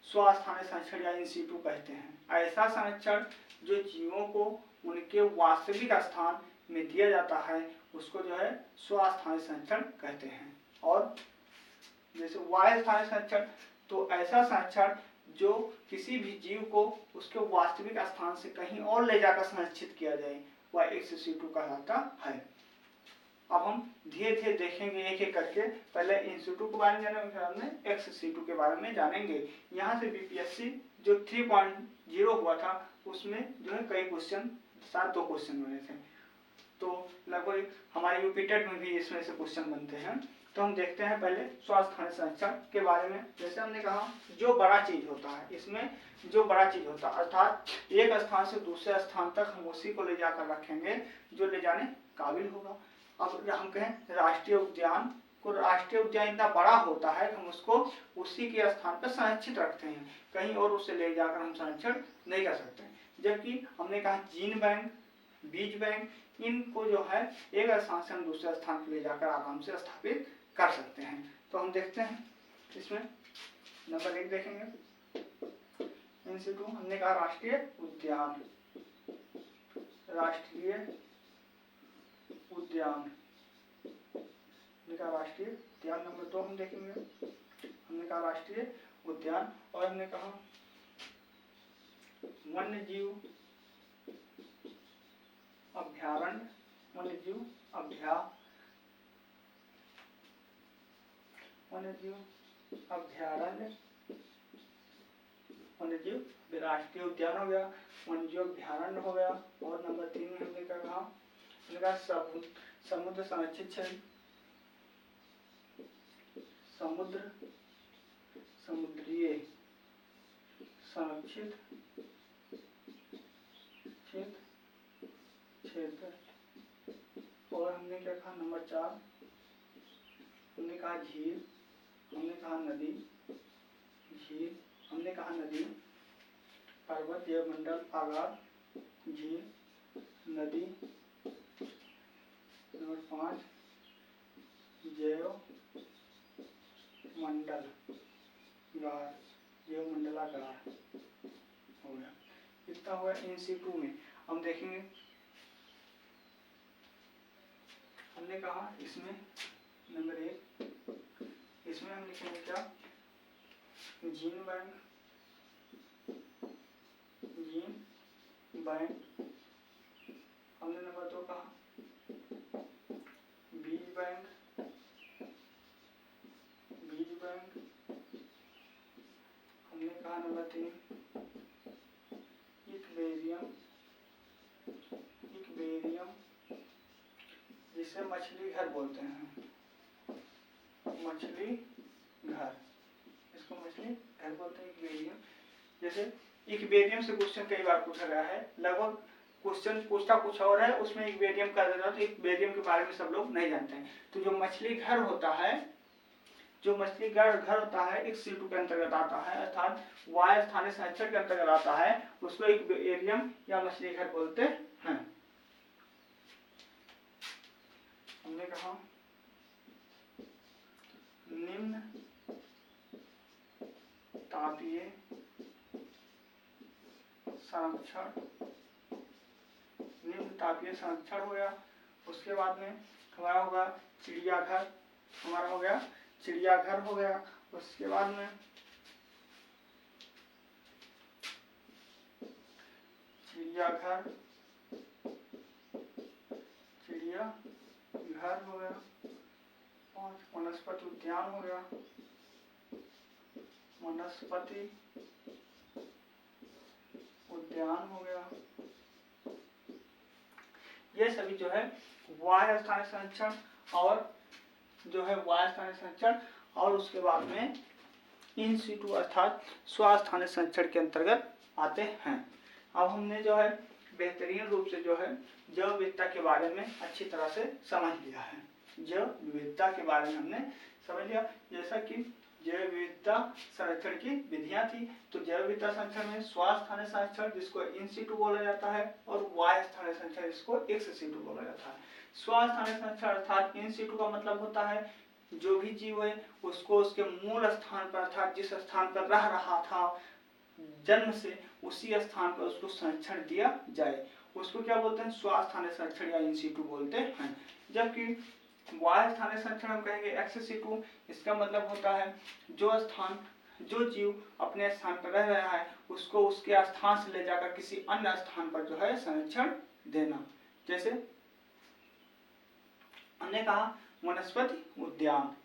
स्वास्थानिक संरक्षण या इन सीटू कहते हैं। ऐसा संरक्षण जो जीवों को उनके वास्तविक स्थान में दिया जाता है उसको जो है स्वास्थानिक संरक्षण कहते हैं। और जैसे वाह्य स्थानिक संरक्षण, तो ऐसा संरक्षण जो किसी भी जीव को उसके वास्तविक स्थान से कहीं और ले जाकर संरक्षित किया जाए वह XC2 कहलाता है। अब हम धीरे धीरे देखेंगे एक एक करके, पहले इंस्टीट्यूट के बारे में जानेंगे, फिर हमने XC2 के बारे में जानेंगे। यहाँ से BPSC जो 3.0 हुआ था उसमें जो है कई क्वेश्चन, 7-2 क्वेश्चन बने थे, तो लगभग हमारे यूपी टेट में भी इसमें से क्वेश्चन बनते हैं। तो हम देखते हैं पहले स्वास्थ्य संरक्षण के बारे में। जैसे हमने कहा जो बड़ा चीज होता है, इसमें जो बड़ा चीज होता है अर्थात एक स्थान से दूसरे स्थान तक हम उसी को ले जाकर रखेंगे जो ले जाने काबिल होगा। अब हम कहें राष्ट्रीय उद्यान को, राष्ट्रीय उद्यान इतना बड़ा होता है कि हम उसको उसी के स्थान पर संरक्षित रखते हैं, कहीं और उसे ले जाकर हम संरक्षण नहीं कर सकते। जबकि हमने कहा जीन बैंक, बीज बैंक, इनको जो है एक स्थान से हम दूसरे स्थान पर ले जाकर आराम से स्थापित कर सकते हैं। तो हम देखते हैं इसमें नंबर 1 देखेंगे इंस्टीट्यूट, हमने कहा राष्ट्रीय उद्यान, राष्ट्रीय उद्यान, राष्ट्रीय उद्यान। नंबर 2 हम देखेंगे, हमने कहा राष्ट्रीय उद्यान। और हमने कहा वन्य जीव अभ्यारण्य, वन्य जीव अभ्यारण्य, वन्य जीव राष्ट्रीय उद्यान हो गया, वन्य जीव अभ्यारण्य हो गया। और नंबर 3 में हमने क्या कहा, समुद्र संरक्षित क्षेत्र, समुद्रीय संरक्षित क्षेत्र। और हमने क्या कहा नंबर 4, हमने कहा झील, हमने कहा नदी, हमने कहा नदी, पर्वत, जैवमंडल, आगार, झील, नदी। नंबर 5 जैवमंडलागार हो गया। इतना हुआ NC2 में। हम देखेंगे, हमने कहा इसमें नंबर 1, इसमें हम लिखेंगे क्या, जीन बैंक, हमने नंबर 2 कहा बीज बैंक, हमने कहा नंबर 3 इक्वेरियम, जिसे मछली घर बोलते हैं, मछली घर, इसको मछली घर बोलते हैं, इक्वेरियम। जैसे इक्वेरियम से क्वेश्चन कई बार पूछा गया है, लगभग क्वेश्चन पूछता कुछ और है, उसमें इक्वेरियम कर देता है, तो इक्वेरियम के बारे में सब लोग नहीं जानते हैं। तो जो मछली घर होता है, एक C2 के अंतर्गत आता है, अर्थात वायु स्थानीय संरक्षण के अंतर्गत आता है, उसको इक्वेरियम या मछली घर बोलते हैं। हमने कहा निम्न तापीय संरक्षण हो गया। उसके बाद में हमारा होगा चिड़ियाघर, हो गया। उसके बाद में चिड़ियाघर हो गया। 5 वनस्पति उद्यान हो गया, ये सभी जो है वायु स्थानीय संरक्षण और उसके बाद में NC2 अर्थात स्वास्थ्य संरक्षण के अंतर्गत आते हैं। अब हमने जो है बेहतरीन रूप से जो है जैव विविधता के बारे में अच्छी तरह से समझ लिया है। जैव विविधता के बारे में हमने समझ लिया, जैसा कि जैव विविधता संरक्षण की विधियां थी। तो जैव विविधता संरक्षण में स्वास्थ्य संरक्षण जिसको NC2 बोला जाता है, और वायु स्थानीय संरक्षण जिसको XC2 बोला जाता है। स्वास्थ्य संरक्षण अर्थात NC2 का मतलब होता है जो भी जीव है उसको उसके मूल स्थान पर, अर्थात जिस स्थान पर रह रहा था जन्म से, उसी स्थान पर उसको संरक्षण दिया जाए, उसको क्या बोलते हैं, स्वास्थ्य संरक्षण या NC2 बोलते हैं। जबकि वायु स्थानीय संरक्षण हम कहेंगे XC2, इसका मतलब होता है जो जीव अपने स्थान पर रह रहा है उसको उसके स्थान से ले जाकर किसी अन्य स्थान पर जो है संरक्षण देना। जैसे हमने कहा वनस्पति उद्यान,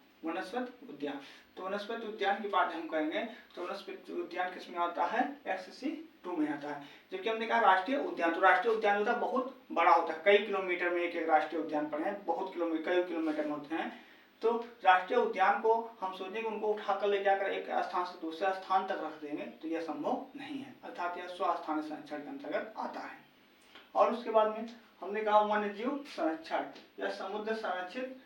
तो वनस्पति उद्यान की बात हम कहेंगे तो वनस्पति उद्यान किसमें आता है, XC2 में आता है। जबकि हमने कहा राष्ट्रीय उद्यान, तो राष्ट्रीय उद्यान होता है बहुत बड़ा होता है, कई किलोमीटर में एक राष्ट्रीय उद्यान पड़े हैं, कई किलोमीटर में होते हैं। तो राष्ट्रीय उद्यान को हम सोचेंगे उनको उठाकर ले जाकर एक स्थान से दूसरे स्थान तक रख देंगे तो यह संभव नहीं है, अर्थात यह स्वास्थ्य संरक्षण के अंतर्गत आता है। और उसके बाद में हमने कहा वन्य जीव संरक्षण या समुद्र संरक्षित,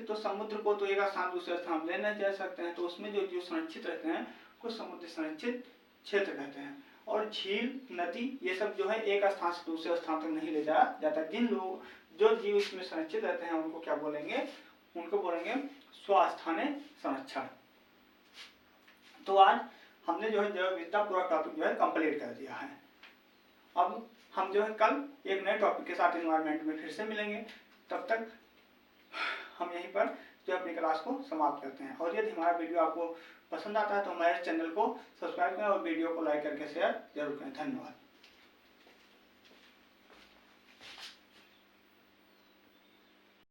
तो समुद्र को तो एक स्थान दूसरे स्थान ले नहीं जा सकते हैं, तो उसमें जो जीव संरक्षित रहते हैं उसको समुद्र संरक्षित क्षेत्र कहते हैं। और झील, नदी, ये सब जो है एक स्थान से दूसरे स्थान तक नहीं ले जाया जाता। जो जीव इसमें संरक्षित रहते हैं उनको क्या बोलेंगे, उनको बोलेंगे स्वास्थ्य संरक्षण। तो आज हमने जो है जैव विविधता पूरा टॉपिक जो है कंप्लीट कर दिया है। अब हम जो है कल एक नए टॉपिक के साथ एनवायरनमेंट में फिर से मिलेंगे, तब तक हम यहीं पर जो अपनी क्लास को समाप्त करते हैं। और यदि हमारा वीडियो आपको पसंद आता है तो हमारे चैनल को सब्सक्राइब करें और वीडियो को लाइक करके शेयर जरूर करें। धन्यवाद।